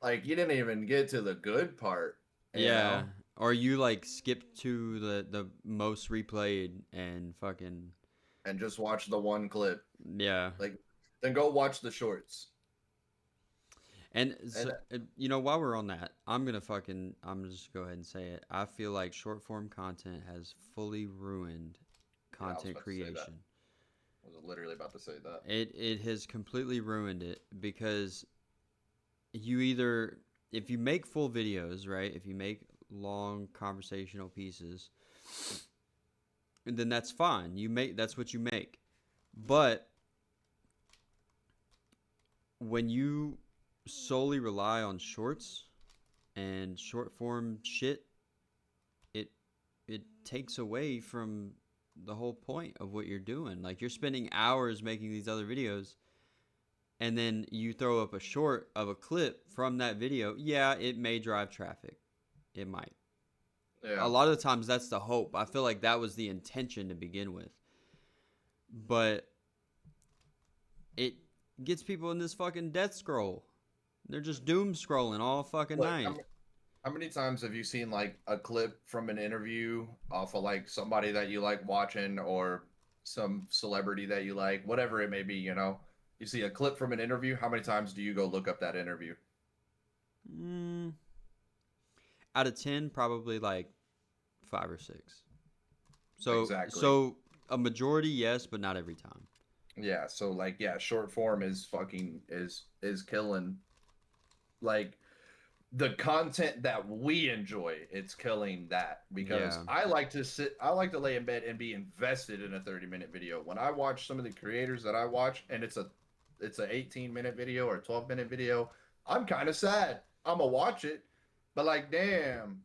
Like you didn't even get to the good part, you Yeah. know, Or you like skip to the most replayed and fucking and just watch the one clip. yeah. Like, then go watch the shorts. And And so, while we're on that, I'm gonna just go ahead and say it. I feel like short form content has fully ruined yeah, I was content about to say that. creation. I was literally about to say that. It has completely ruined it because you either if you make full videos, right? If you make long conversational pieces, then that's fine. That's what you make. But when you solely rely on shorts And short form shit, it it takes away from the whole point of what you're doing. Like, you're spending hours making these other videos, and then you throw up a short of a clip from that video. Yeah, it may drive traffic. It might. A Yeah. lot of the times that's the hope. I feel like that was the intention to begin with. But it gets people in this fucking death scroll. They're just doom scrolling all fucking Look, night. how many times have you seen like a clip from an interview off of like somebody that you like watching or some celebrity that you like, whatever it may be, you know? You see a clip from an interview, how many times do you go look up that interview? Mm, out of 10, probably like 5 or 6. So Exactly. so a majority, yes, but not every time. Yeah, so like yeah, short form is fucking is killing like the content that we enjoy. It's killing that because Yeah. I like to lay in bed and be invested in a 30-minute video. When I watch some of the creators that I watch and it's a 18-minute video or a 12-minute video, I'm kind of sad. I'm gonna watch it, but like damn,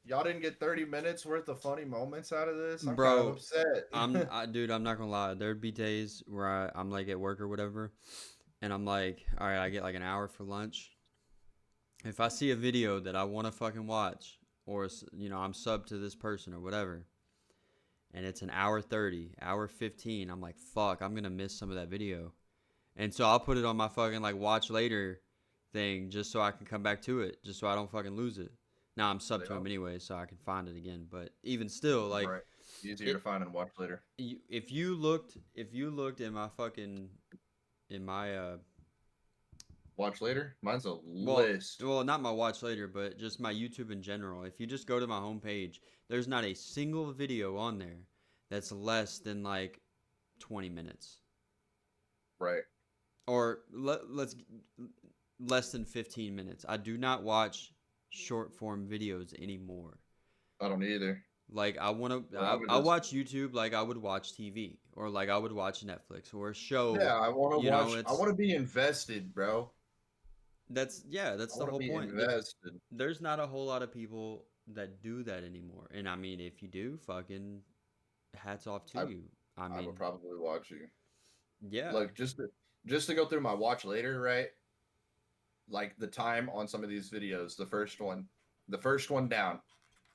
y'all didn't get 30 minutes worth of funny moments out of this. I'm kind of Bro, upset. dude, I'm not gonna lie. There'd be days where I'm like at work or whatever, and I'm like, all right, I get like an hour for lunch. If I see a video that I want to fucking watch, or I'm sub to this person or whatever, and it's an hour 30, hour 15, I'm like, fuck, I'm gonna miss some of that video, and so I'll put it on my fucking like watch later thing just so I can come back to it, just so I don't fucking lose it. Now I'm sub to Yeah, him anyway, so I can find it again. But even still, like right. Easier to it, find and watch later. if you looked in my fucking in my Watch later. Mine's a well list. well not my watch later, but just my YouTube in general. If you just go to my homepage, there's not a single video on there that's less than like 20 minutes, Right. or let's less than 15 minutes. I do not watch short form videos anymore. I don't either. Like, I want A to lot of I it is watch YouTube like I would watch TV, or like I would watch Netflix or a show. yeah, I want to watch. I It's want to be invested, bro. that's I the want to whole be point. invested. There's not a whole lot of people that do that anymore. And I mean, if you do, fucking hats off to I you. I I would mean, probably watch you. yeah. Like just to go through my watch later, right? Like the time on some of these videos. The first one down,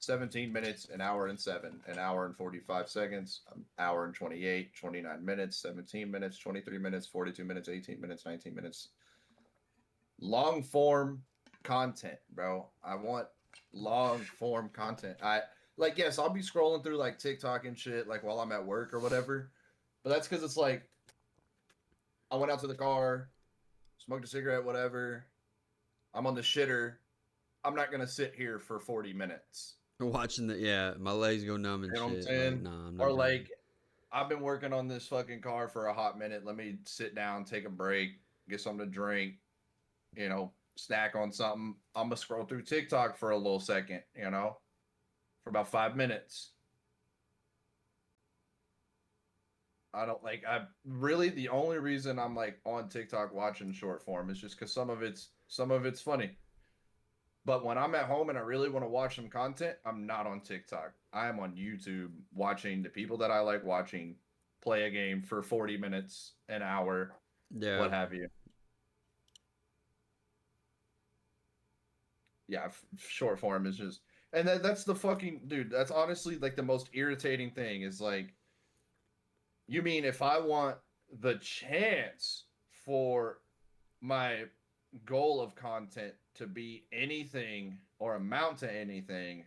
17 minutes, an hour and 7, an hour and 45 seconds, an hour and 28, 29 minutes, 17 minutes, 23 minutes, 42 minutes, 18 minutes, 19 minutes. Long form content, bro. I want long form content. I like yes, I'll be scrolling through like TikTok and shit like while I'm at work or whatever. But that's cuz it's like I went out to the car, smoked a cigarette, whatever. I'm on the shitter. I'm not going to sit here for 40 minutes. Watching my legs go numb and You know what I'm shit. Like, saying? nah, I'm Or not doing like I've been working on this fucking car for a hot minute. Let me sit down, take a break, get something to drink, snack on something. I'm gonna scroll through TikTok for a little second, for about 5 minutes. I don't like. I really the only reason I'm like on TikTok watching short form is just because some of it's funny. But when I'm at home and I really want to watch some content, I'm not on TikTok. I am on YouTube watching the people that I like watching play a game for 40 minutes, an hour, it. Yeah. what have you. Yeah, short form is just, and that's the fucking dude. That's honestly like the most irritating thing is like, you mean if I want the chance for my goal of content to be anything or amount to anything,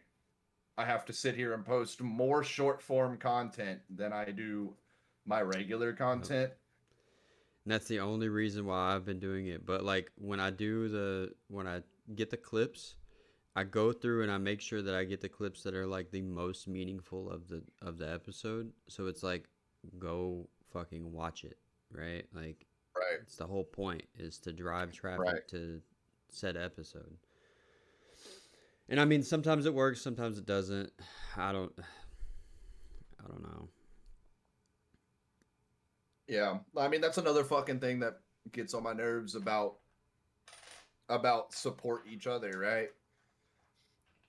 I have to sit here and post more short form content than I do my regular Yep. content. And that's the only reason why I've been doing it. But like when I get the clips, I go through and I make sure that I get the clips that are like the most meaningful of the episode. So it's like, go fucking watch it, right? Like, Right, it's the whole point is to drive right. traffic to said episode. And I mean, sometimes it works, sometimes it doesn't. I don't I don't know. Yeah. I mean, that's another fucking thing that gets on my nerves about support each other, right?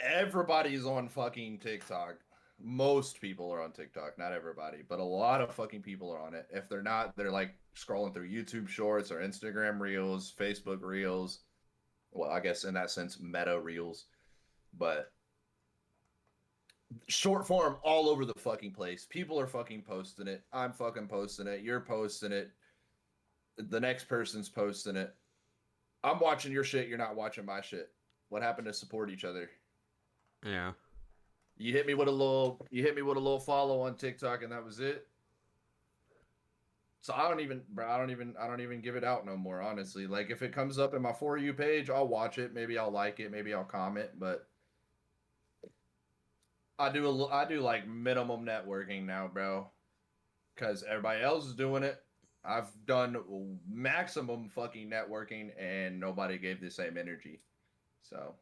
everybody's on fucking TikTok. Most people are on TikTok, not everybody, but a lot of fucking people are on it. If they're not, they're like scrolling through YouTube Shorts or Instagram Reels, Facebook Reels. Well, I guess in that sense, Meta Reels, but short form all over the fucking place. People are fucking posting it. I'm fucking posting it. You're posting it. The next person's posting it. I'm watching your shit. You're not watching my shit. What happened to support each other? Yeah. You hit me with a little follow on TikTok, and that was it. So I don't even, bro. I don't even give it out no more. Honestly, like if it comes up in my For You page, I'll watch it. Maybe I'll like it. Maybe I'll comment. But I do like minimum networking now, bro, because everybody else is doing it. I've done maximum fucking networking, and nobody gave the same energy. So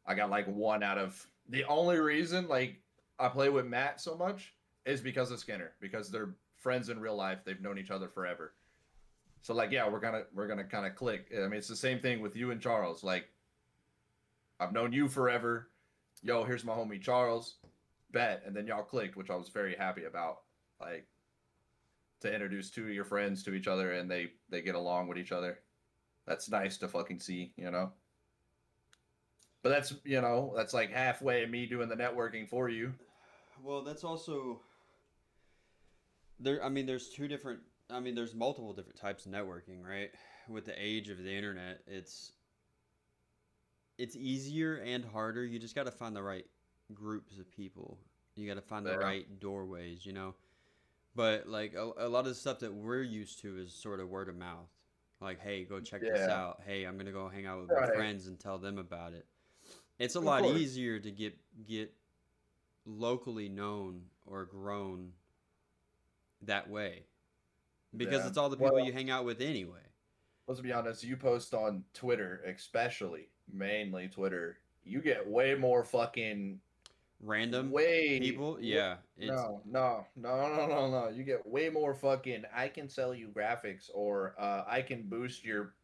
I got like one out of the only reason like I play with Matt so much is because of Skinner, because they're friends in real life. They've known each other forever. So like yeah, we're gonna kind of click. I mean, it's the same thing with you and Charles. Like I've known you forever. Yo, here's my homie Charles. Bet, and then y'all clicked, which I was very happy about. Like to introduce two of your friends to each other and they get along with each other. That's nice to fucking see, you know. But that's that's like halfway me doing the networking for you. Well, that's also there. I mean, there's two different. I mean, there's multiple different types of networking, right? With the age of the internet, it's easier and harder. You just got to find the right groups of people. You got to find the Yeah. right doorways, you know. But like a lot of the stuff that we're used to is sort of word of mouth. Like, hey, go check this Yeah. out. Hey, I'm gonna go hang out with my Right. friends and tell them about it. It's a Of lot course. easier to get locally known or grown that way because Yeah. it's all the people you Well, hang out with anyway. let's be honest. You post on Twitter, especially mainly Twitter. You get way more fucking Random way. people, yeah, it's No. You get way more fucking. I can sell you graphics, or I can boost your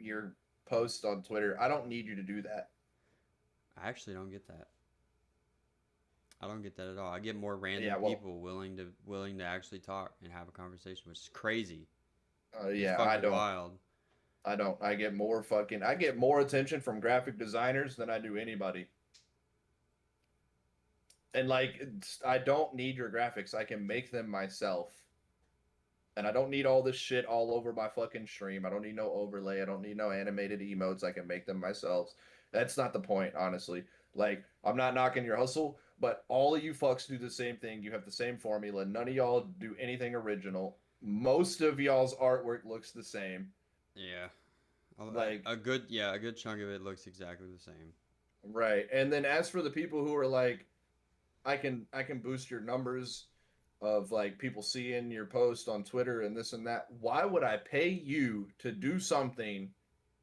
post on Twitter. I don't need you to do that. I actually don't get that. I don't get that at all. I get more random Yeah. Well. people willing to actually talk and have a conversation, which is crazy. It's Yeah. I fucking don't. wild. I don't. I get more fucking. I get more attention from graphic designers than I do anybody. And like, I don't need your graphics. I can make them myself. And I don't need all this shit all over my fucking stream. I don't need no overlay. I don't need no animated emotes. I can make them myself. That's not the point, honestly. Like, I'm not knocking your hustle, but all of you fucks do the same thing. You have the same formula. None of y'all do anything original. Most of y'all's artwork looks the same. Yeah. Like, A good chunk of it looks exactly the same. right. And then as for the people who are like, I can boost your numbers of like people seeing your post on Twitter and this and that. Why would I pay you to do something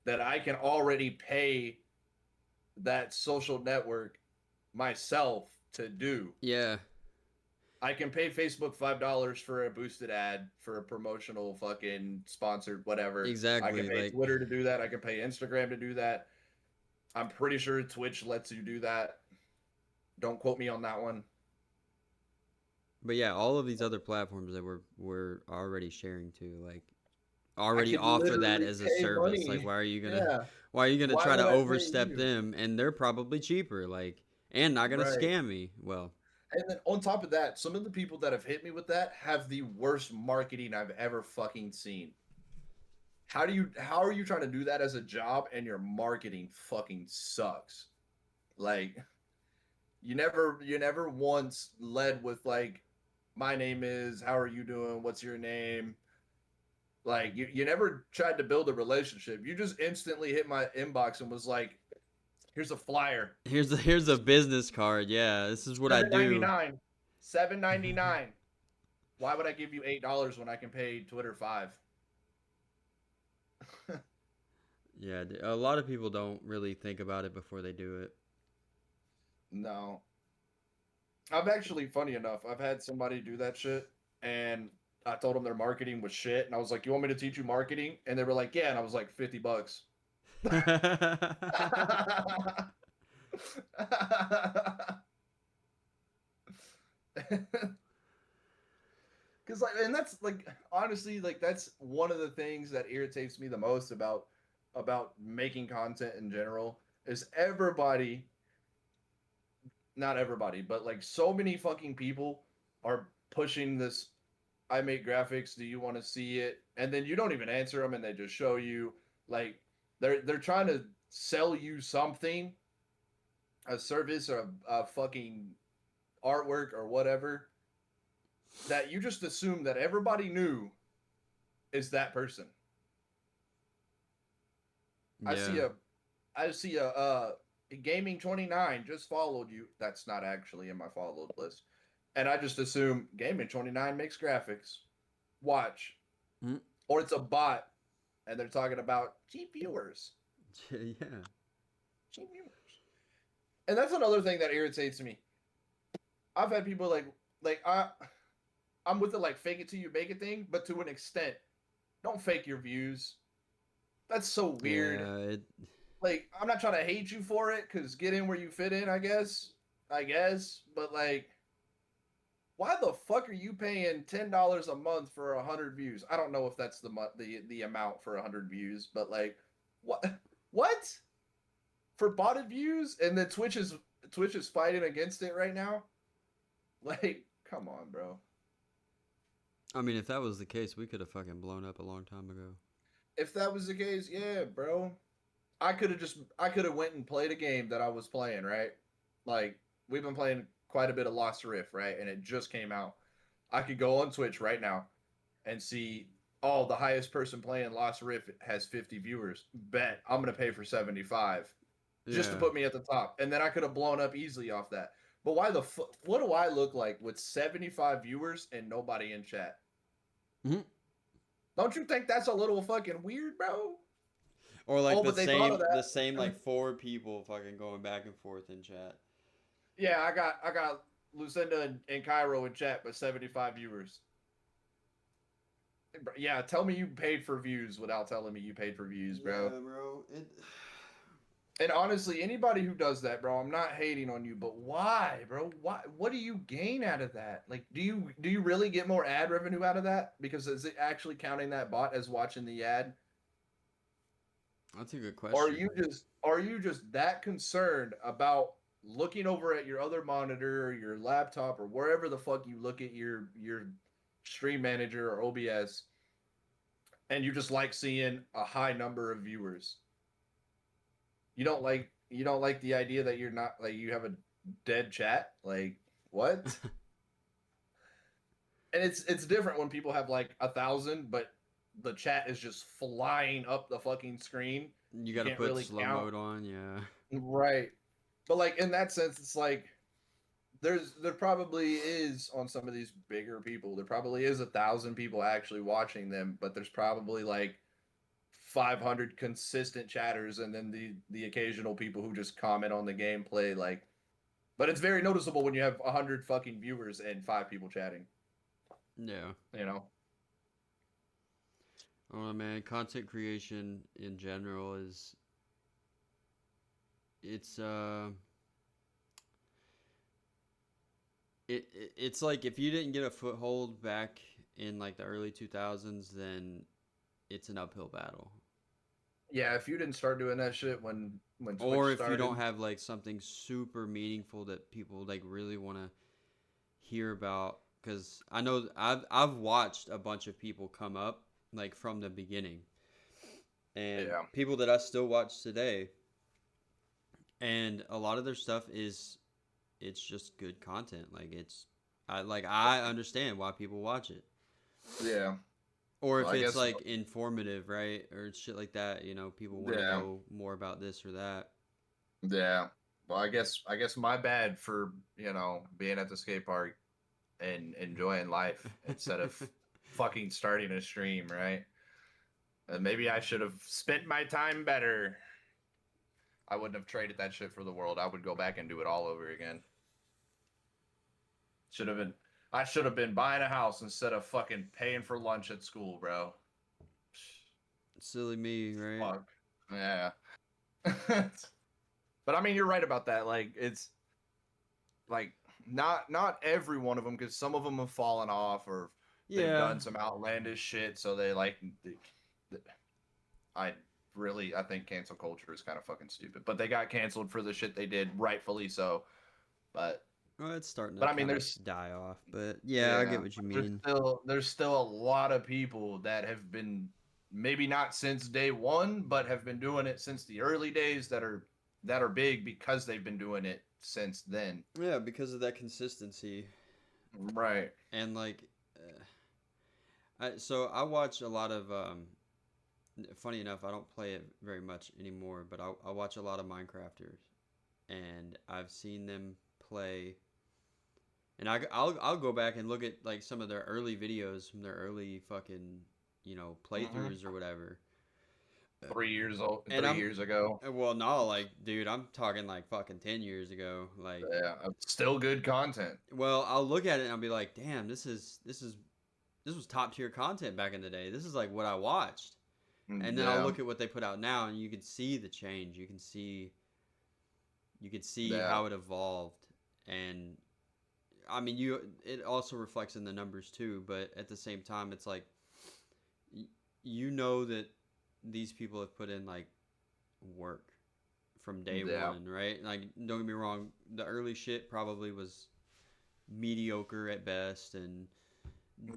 that I can already pay that social network myself to do? Yeah, I can pay Facebook $5 for a boosted ad for a promotional fucking sponsored whatever. I can exactly. pay Like, Twitter to do that. I can pay Instagram to do that. I'm pretty sure Twitch lets you do that. Don't quote me on that one. but yeah, all of these other platforms that we're already sharing to, like, I already could offer that literally as a pay service. Like, money. Yeah. why are you gonna Why try to would I pay overstep you? them? And they're probably cheaper. Like, and not gonna Right. scam me. Well, And then on top of that, some of the people that have hit me with that have the worst marketing I've ever fucking seen. How are you trying to do that as a job and your marketing fucking sucks? Like you never once led with like my name is, how are you doing? What's your name? Like you never tried to build a relationship. You just instantly hit my inbox and was like, here's a flyer. here's a business card. Yeah, this is what I Seven ninety do. nine. $7.99. Why would I give you $8 when I can pay Twitter 5? Yeah, a lot of people don't really think about it before they do it. No. I've actually, funny enough, I've had somebody do that shit, and I told them their marketing was shit, and I was like, "You want me to teach you marketing?" And they were like, "Yeah," and I was like, $50. Because like, and that's like honestly, like that's one of the things that irritates me the most about making content in general is everybody, not everybody, but like so many fucking people are pushing this. I make graphics. Do you want to see it? And then you don't even answer them, and they just show you like they're trying to sell you something, a service or a fucking artwork or whatever that you just assume that everybody knew is that person. I see Yeah. a I see a gaming 29 just followed you. That's not actually in my followed list. And I just assume gaming 29 makes graphics. Watch. Mm. Or it's a bot and they're talking about cheap viewers. Yeah. Cheap viewers. And that's another thing that irritates me. I've had people I'm with the like fake it till you make it thing, but to an extent. Don't fake your views. That's so weird. Yeah. Like I'm not trying to hate you for it because get in where you fit in, I guess, but like why the fuck are you paying $10 a month for 100 views? I don't know if that's the amount for 100 views, but like what what for botted views? And then Twitch is fighting against it right now. Like come on, bro. I mean, if that was the case, we could have fucking blown up a long time ago. If that was the case, yeah, bro. I could have went and played a game that I was playing, right? Like we've been playing quite a bit of Lost Rift, right? And it just came out. I could go on Twitch right now and see, oh, the highest person playing Lost Rift has 50 viewers. Bet I'm gonna pay for 75 just to Yeah. put me at the top, and then I could have blown up easily off that. But why the fuck? What do I look like with 75 viewers and nobody in chat? Hmm. Don't you think that's a little fucking weird, bro? Or like Oh, but they thought of the that. same like four people fucking going back and forth in chat. Yeah, I got Lucinda and Cairo in chat, but 75 viewers. Yeah, tell me you paid for views without telling me you paid for views, bro. Yeah, bro. It. And honestly, anybody who does that, bro, I'm not hating on you, but why, bro? Why? What do you gain out of that? Like, do you really get more ad revenue out of that? Because is it actually counting that bot as watching the ad? That's a good Or question. are you just that concerned about looking over at your other monitor or your laptop or wherever the fuck you look at your stream manager or OBS and you just like seeing a high number of viewers? You don't like the idea that you're not like you have a dead chat? Like what? And it's different when people have like 1,000, but the chat is just flying up the fucking screen. You You got to can't put really slow count. mode on. Yeah. Right. But like in that sense, it's like there probably is on some of these bigger people. There probably is 1,000 people actually watching them, but there's probably like 500 consistent chatters, and then the occasional people who just comment on the gameplay. Like, but it's very noticeable when you have 100 fucking viewers and 5 people chatting. Yeah. You know. Oh man, content creation in general is it's it's like if you didn't get a foothold back in like the early 2000s, then it's an uphill battle. Yeah, if you didn't start doing that shit when Twitch Or if you started, don't have like something super meaningful that people like really want to hear about, because I know I've watched a bunch of people come up like from the beginning, and yeah, people that I still watch today, and a lot of their stuff is it's just good content. Like I understand why people watch it. yeah. Or Well, if I it's guess, like informative, right? Or shit like that, people want to yeah, know more about this or that. yeah. Well, I guess my bad for being at the skate park and enjoying life instead of fucking starting a stream, right? And maybe I should have spent my time better. I wouldn't have traded that shit for the world. I would go back and do it all over again. Should have been. I should have been buying a house instead of fucking paying for lunch at school, bro. Silly me, right? Fuck. Yeah. But I mean, you're right about that. Like, it's like not every one of them, because some of them have fallen off or they've Yeah. done some outlandish shit. So they like, I I think cancel culture is kind of fucking stupid. But they got canceled for the shit they did, rightfully so. But Well, it's starting to I mean, kind of there's die off, but yeah, I yeah, get what you there's mean. still a lot of people that have been, maybe not since day one, but have been doing it since the early days, that are big because they've been doing it since then. Yeah, because of that consistency Right. and like, so I watch a lot of. Funny enough, I don't play it very much anymore, but I watch a lot of Minecrafters, and I've seen them play. And I'll go back and look at like some of their early videos from their early fucking Hmm. playthroughs or whatever. 3 years old, And 3 years ago. well, no, like, dude, I'm talking like fucking 10 years ago. Like, Yeah, still good content. well, I'll look at it and I'll be like, damn, this was top tier content back in the day. This is like what I watched. And then I'll Yeah, look at what they put out now, and you can see the change. You can see yeah. how it evolved, and I mean, it also reflects in the numbers too. But at the same time, it's like you know that these people have put in like work from day Yeah, one, right? Like, don't get me wrong, the early shit probably was mediocre at best and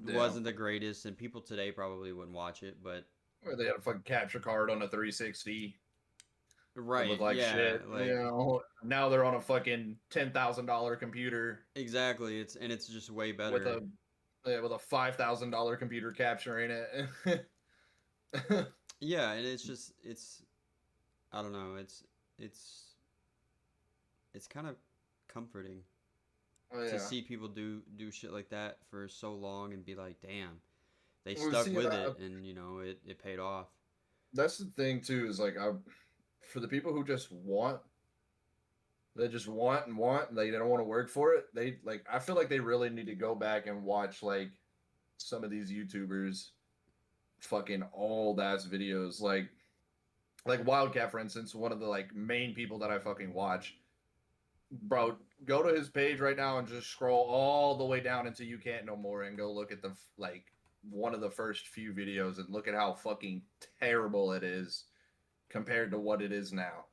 yeah. wasn't the greatest, and people today probably wouldn't watch it, but Or they had a fucking capture card on a 360. It right, looked like yeah, shit. You like know, now they're on a fucking $10,000 computer exactly. It's just way with better. a, yeah, with a $5,000 computer capturing it. Yeah, and it's I don't know. It's it's kind of comforting Oh to yeah. see people do shit like that for so long and be like, damn, they Well, stuck see, with it, and it paid off. that's the thing too. Is like, for the people who just want, they just want and want, like they don't want to work for it. They like, I feel like they really need to go back and watch like some of these YouTubers fucking old ass videos, like Wildcat, for instance, one of the like main people that I fucking watch. Bro, go to his page right now and just scroll all the way down until you can't no more, and go look at the like one of the first few videos and look at how fucking terrible it is compared to what it is now.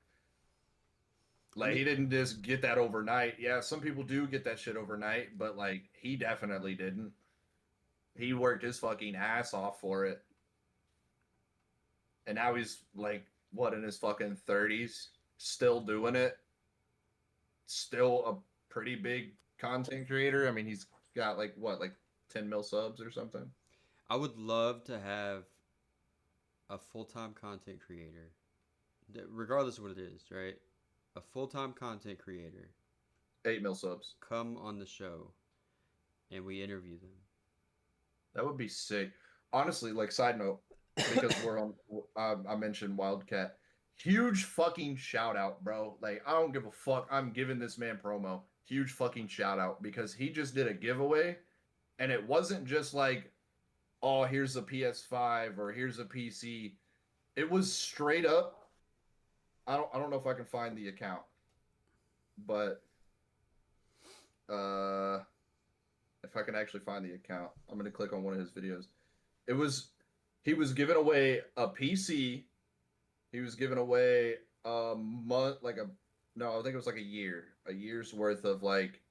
I Like, mean, he didn't just get that overnight. Yeah, some people do get that shit overnight, but like he definitely didn't. He worked his fucking ass off for it. And now he's like, what, in his fucking 30s, still doing it, still a pretty big content creator. I mean, he's got like what, like 10 mil subs or something. I would love to have a full time content creator, regardless of what it is, right? A full time content creator 8 mil subs. come on the show and we interview That would be sick. Honestly, like, side note, because we're on, I mentioned Wildcat. Huge fucking shout out, bro. Like, I don't give a fuck. I'm giving this man promo. Huge fucking shout out, because he just did a giveaway, and it wasn't just like, oh, here's a PS5 or here's a PC. It was straight up. I don't know if I can find the account, but uh if I can actually find the account, I'm gonna click on one of his videos. It was, he was giving away a PC. He was giving away a month, like a, no, I think it was like a year's worth of like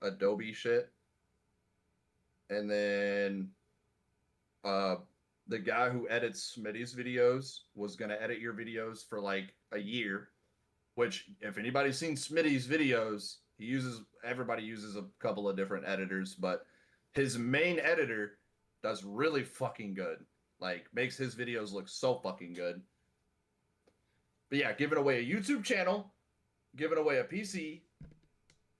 Adobe shit, and then uh the guy who edits Smitty's videos was gonna edit your videos for like a year. Which, if anybody's seen Smitty's videos, everybody uses a couple of different editors, but his main editor does really fucking good. Like, makes his videos look so fucking good. But yeah, giving away a YouTube channel, giving away a PC,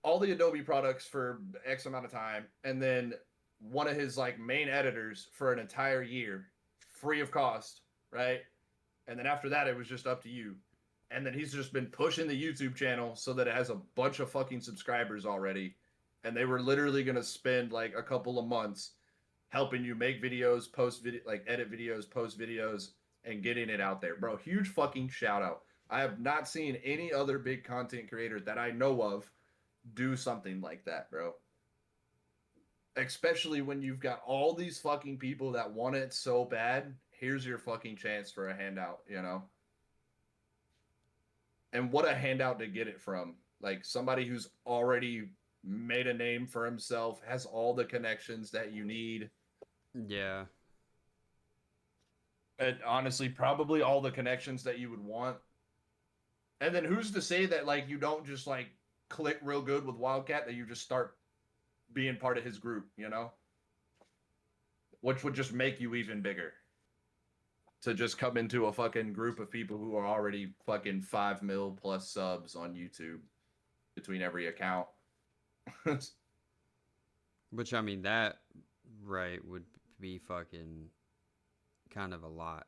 all the Adobe products for X amount of time, and then one of his like main editors for an entire year, free of cost, right? And then after that, it was just up to you. And then he's just been pushing the YouTube channel so that it has a bunch of fucking subscribers already. And they were literally gonna spend like a couple of months helping you make videos, post video, like edit videos, post videos, and getting it out there, bro. Huge fucking shout out. I have not seen any other big content creator that I know of do something like that, bro. Especially when you've got all these fucking people that want it so bad. Here's your fucking chance for a handout, you know? And what a handout to get it from. Like somebody who's already made a name for himself, has all the connections that you need. Yeah. And honestly, probably all the connections that you would want. And then who's to say that like you don't just like click real good with Wildcat, that you just start being part of his group, you know? Which would just make you even bigger. To just come into a fucking group of people who are already fucking 5 mil plus subs on YouTube between every account. Which I mean that right would be fucking kind of a lot.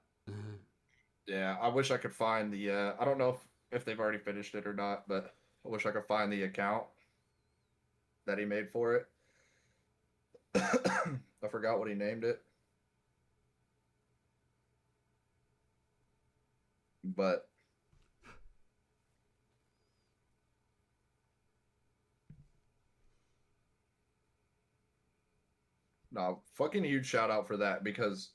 Yeah, I wish I could find the I don't know if they've already finished it or not, but I wish I could find the account that he made for it. I forgot what he named it. But no, fucking huge shout out for that, because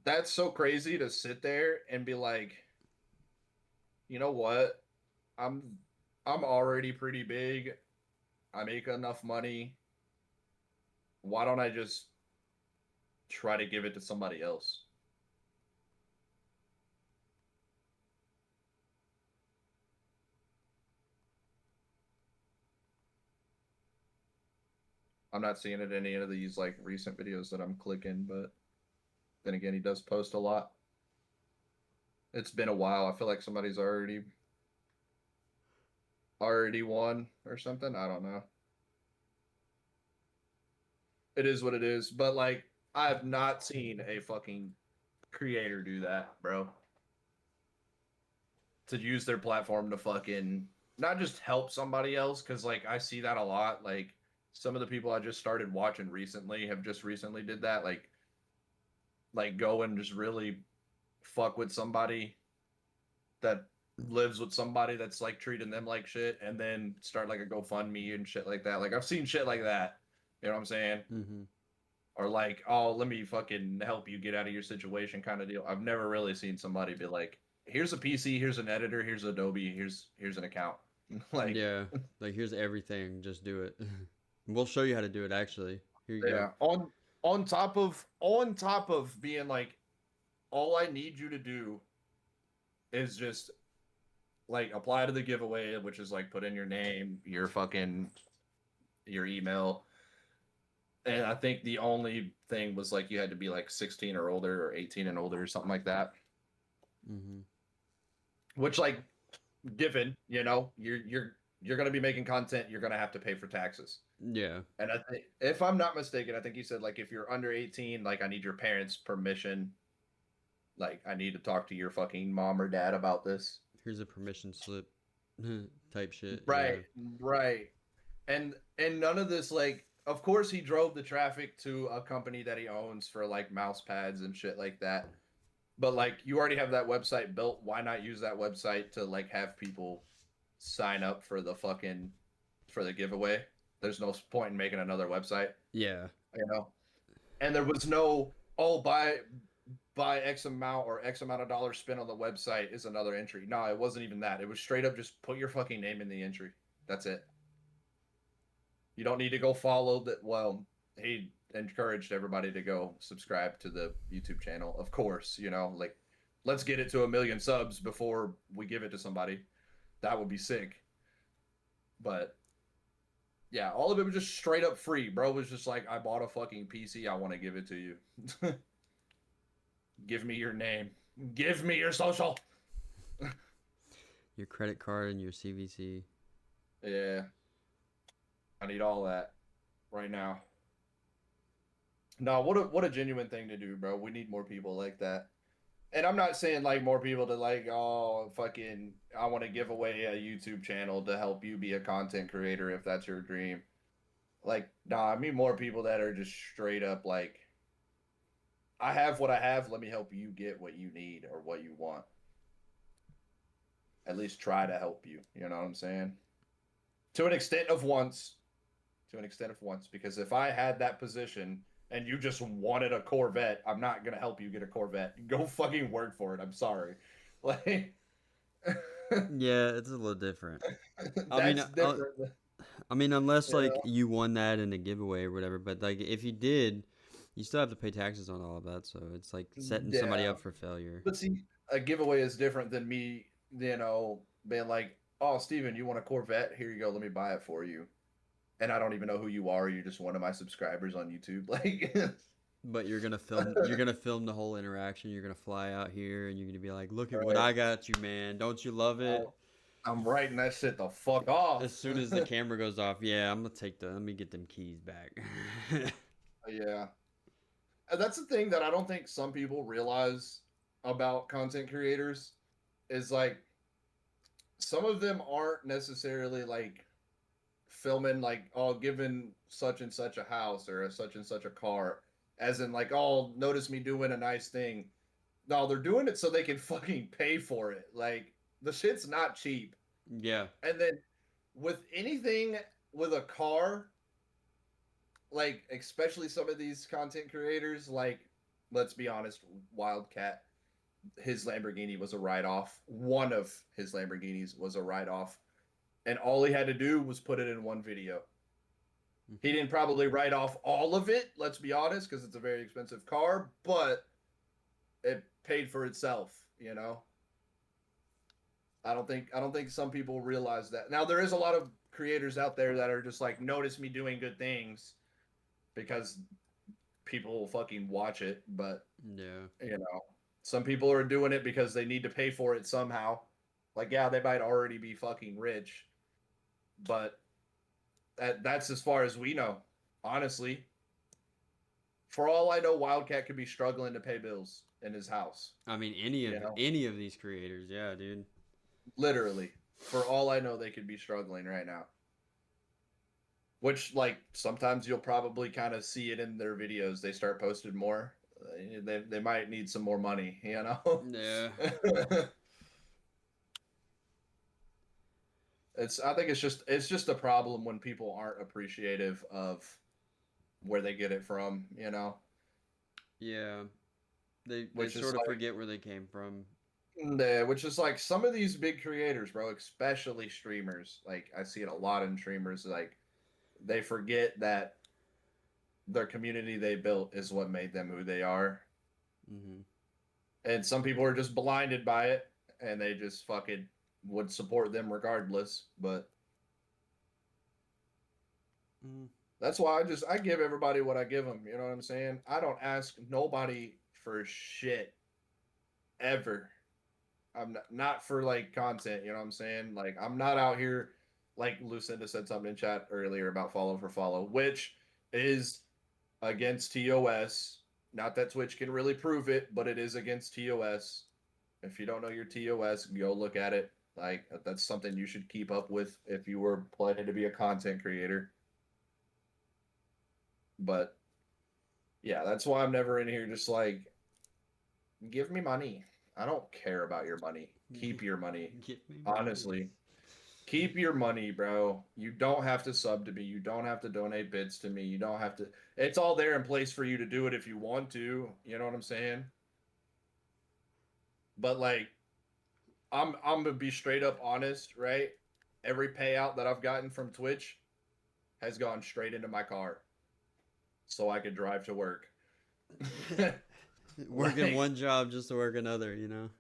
that's so crazy to sit there and be like, you know what? I'm I'm already pretty big. I make enough money. Why don't I just try to give it to somebody else? I'm not seeing it in any of these like recent videos that I'm clicking, but then again, he does post a lot. It's been a while. I feel like somebody's already won or something. I don't know. It is what it is. But like, I have not seen a fucking creator do that, bro. To use their platform to fucking not just help somebody else, because like I see that a lot. Like some of the people I just started watching recently have just recently did that. Like go and just really fuck with somebody that lives with somebody that's like treating them like shit, and then start like a GoFundMe and shit like that. Like I've seen shit like that. You know what I'm saying? Mm-hmm. Or like, oh, let me fucking help you get out of your situation kind of deal. I've never really seen somebody be like, here's a PC, here's an editor, here's Adobe, here's an account. Like, Yeah. Like here's everything. Just do it. We'll show you how to do it. Actually, here you go. yeah, on top of being like, all I need you to do is just like apply to the giveaway, which is like put in your name, your email. And I think the only thing was like you had to be like 16 or older, or 18 and older, or something like that. Mm-hmm. Which like, given, you know, you're gonna be making content, you're gonna have to pay for taxes. Yeah. And I think, if I'm not mistaken, I think you said like if you're under 18, like I need your parents' permission. Like I need to talk to your fucking mom or dad about this. Here's a permission slip. Type shit. Yeah. Right, right. And none of this, like, of course he drove the traffic to a company that he owns for like mouse pads and shit like that. But like you already have that website built, why not use that website to like have people sign up for the giveaway? There's no point in making another website, Yeah. you know. And there was no, oh, buy X amount or X amount of dollars spent on the website is another entry. No, it wasn't even that. It was straight up just put your fucking name in the entry. That's it. You don't need to go follow that. Well, he encouraged everybody to go subscribe to the YouTube channel. Of course, you know, like let's get it to 1 million subs before we give it to somebody. That would be sick. But yeah, all of it was just straight up free. Bro was just like, I bought a fucking PC. I want to give it to you. Give me your name. Give me your social. Your credit card and your CVC. Yeah, I need all that right now. No, what a genuine thing to do, bro. We need more people like that. And I'm not saying like more people to like, oh, fucking, I want to give away a YouTube channel to help you be a content creator if that's your dream. Like, nah, I mean more people that are just straight up like, I have what I have. Let me help you get what you need or what you want. at least try to help you. You know what I'm saying? To an extent of once, to an extent of once, because if I had that position and you just wanted a Corvette, I'm not gonna help you get a Corvette. Go fucking work for it. I'm sorry. Like Yeah, it's a little different. I mean, that's different. I mean, unless You like know? you won that in a giveaway or whatever, but like if you did, you still have to pay taxes on all of that, so it's like setting somebody Yeah. up for failure. But see, a giveaway is different than me, being like, "Oh, Steven, you want a Corvette? Here you go. Let me buy it for you." And I don't even know who you are. You're just one of my subscribers on YouTube. Like, But you're gonna film the whole interaction. You're gonna fly out here and you're gonna be like, "Look at what right. I got you, man. Don't you love it?" I'm writing that shit the fuck off. As soon as the camera goes off, yeah, let me get them keys back. Yeah. And that's the thing that I don't think some people realize about content creators is like some of them aren't necessarily like filming like oh giving such and such a house or a such and such a car as in like oh notice me doing a nice thing. No, they're doing it so they can fucking pay for it. Like the shit's not cheap. Yeah. And then with anything with a car, like especially some of these content creators, like let's be honest, Wildcat, his Lamborghini was a write off. One of his Lamborghinis was a write off, and all he had to do was put it in one video. He didn't probably write off all of it. Let's be honest, because it's a very expensive car, but it paid for itself. You know, I don't think some people realize that. Now there is a lot of creators out there that are just like notice me doing good things because people will fucking watch it, but Yeah. some people are doing it because they need to pay for it somehow. Like, yeah, they might already be fucking rich, but that's as far as we know. Honestly, for all I know, Wildcat could be struggling to pay bills in his house. I mean, You know, any of these creators, yeah, dude. literally, for all I know, they could be struggling right now. Which, like, sometimes you'll probably kind of see it in their videos. They start posting more. They might need some more money, you know. Yeah. I think it's just a problem when people aren't appreciative of where they get it from, Yeah. They which is sort of like forget where they came from. which is like some of these big creators, bro, especially streamers. Like I see it a lot in streamers, like they forget that their community they built is what made them who they are. Mhm. And some people are just blinded by it and they just fucking would support them regardless, but Mm. that's why I give everybody what I give them. You know what I'm saying? I don't ask nobody for shit ever. I'm not for like content. You know what I'm saying? Like I'm not out here. Like Lucinda said something in chat earlier about follow for follow, which is against TOS. Not that Twitch can really prove it, but it is against TOS. If you don't know your TOS, go look at it. Like that's something you should keep up with if you were planning to be a content creator. But yeah, that's why I'm never in here just like, give me money. I don't care about your money. Keep your money. Give me money. Honestly, keep your money, bro. You don't have to sub to me. You don't have to donate bits to me. You don't have to. It's all there in place for you to do it if you want to. You know what I'm saying? But like, I'm gonna be straight up honest, right? Every payout that I've gotten from Twitch has gone straight into my car, so I could drive to work. Working Like one job just to work another, you know?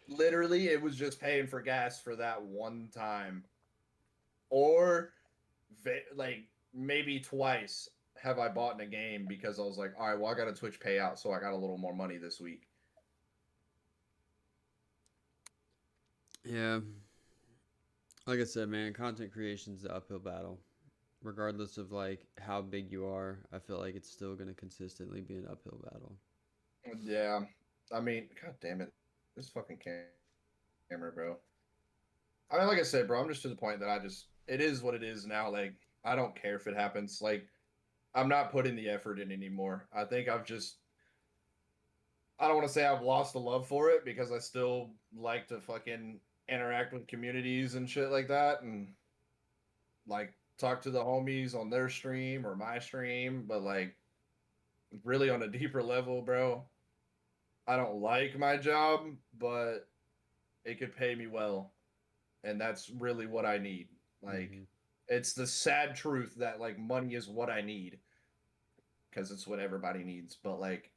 literally, it was just paying for gas for that one time, or like maybe twice have I bought in a game because I was like, all right, well, I got a Twitch payout, so I got a little more money this week. Yeah. Like I said, man, content creation's the uphill battle. Regardless of like how big you are, I feel like it's still gonna consistently be an uphill battle. Yeah, I mean, god damn it, this fucking camera, bro. I mean, like I said, bro, I'm just to the point that it is what it is now. Like, I don't care if it happens. Like, I'm not putting the effort in anymore. I think I don't want to say I've lost the love for it because I still like to fucking interact with communities and shit like that, and like talk to the homies on their stream or my stream, but like really on a deeper level, bro. I don't like my job, but it could pay me well, and that's really what I need. Like, Mm-hmm. it's the sad truth that like money is what I need because it's what everybody needs. But like,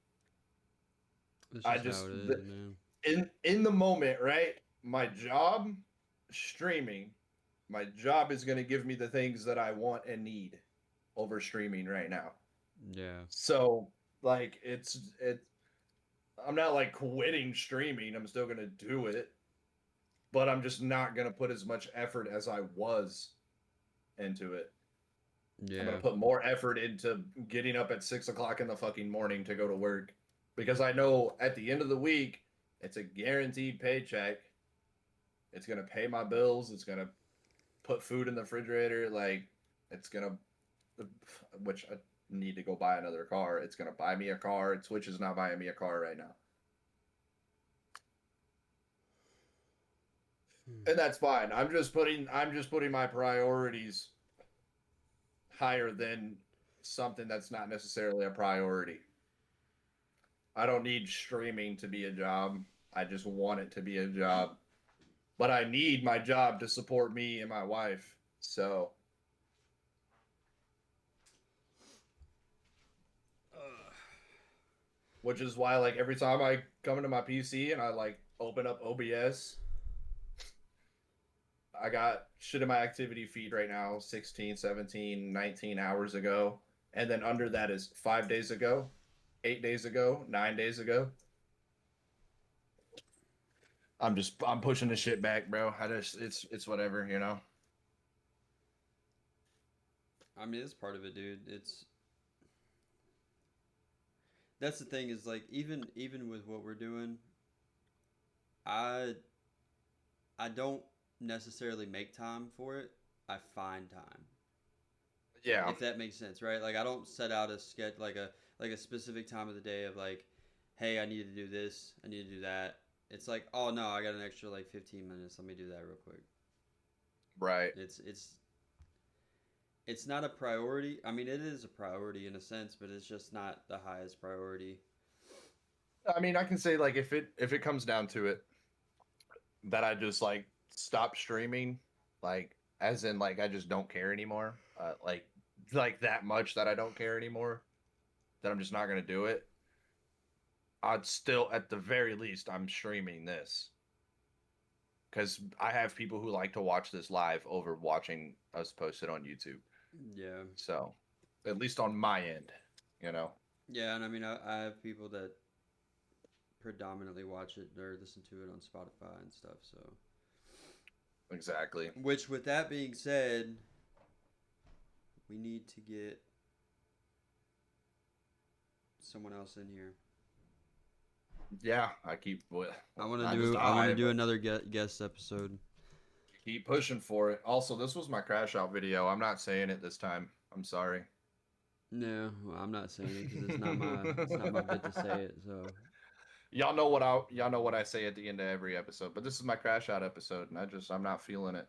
That's I just how just it is, man. in the moment, right? My job, streaming, my job is gonna give me the things that I want and need over streaming right now. Yeah. So like, it's I'm not like quitting streaming. I'm still gonna do it, but I'm just not gonna put as much effort as I was into it. I'm gonna Yeah. put more effort into getting up at 6 o'clock in the fucking morning to go to work because I know at the end of the week it's a guaranteed paycheck. It's gonna pay my bills. It's gonna put food in the refrigerator. Like it's gonna, which I need to go buy another car. It's gonna buy me a car. Twitch is not buying me a car right now, and that's fine. I'm just putting my priorities higher than something that's not necessarily a priority. I don't need streaming to be a job. I just want it to be a job. But I need my job to support me and my wife. So, which is why like every time I come into my PC and I like open up OBS, I got shit in my activity feed right now 16, 17, 19 hours ago. And then under that is 5 days ago, 8 days ago, 9 days ago. I'm pushing the shit back, bro. It's whatever, you know. I mean, it's part of it, dude. That's the thing is like even with what we're doing, I I don't necessarily make time for it. I find time. Yeah. If that makes sense, right? Like I don't set out a sketch like a specific time of the day of like, hey, I need to do this, I need to do that. It's like, oh no, I got an extra like 15 minutes. Let me do that real quick. Right. It's not a priority. I mean, it is a priority in a sense, but it's just not the highest priority. I mean, I can say like if it comes down to it, that I just like stop streaming, like as in like I just don't care anymore, like that much that I don't care anymore, that I'm just not gonna do it. I'd still, at the very least, I'm streaming this because I have people who like to watch this live over watching us post it on YouTube. Yeah. So, at least on my end, you know. Yeah, and I mean, I have people that predominantly watch it or listen to it on Spotify and stuff. So, Exactly. which, with that being said, we need to get someone else in here. Yeah, I keep. Well, I want to not just do. I want to do but another guest episode. keep pushing for it. Also, this was my crash out video. I'm not saying it this time. I'm sorry. No, well, I'm not saying it because it's not my bit to say it. So Y'all know what I say at the end of every episode, but this is my crash out episode, and I'm not feeling it.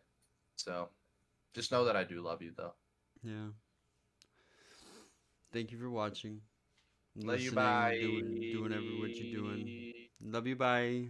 So just know that I do love you though. yeah. Thank you for watching, Love you. listening, Bye. doing every what you're doing. Love you. Bye.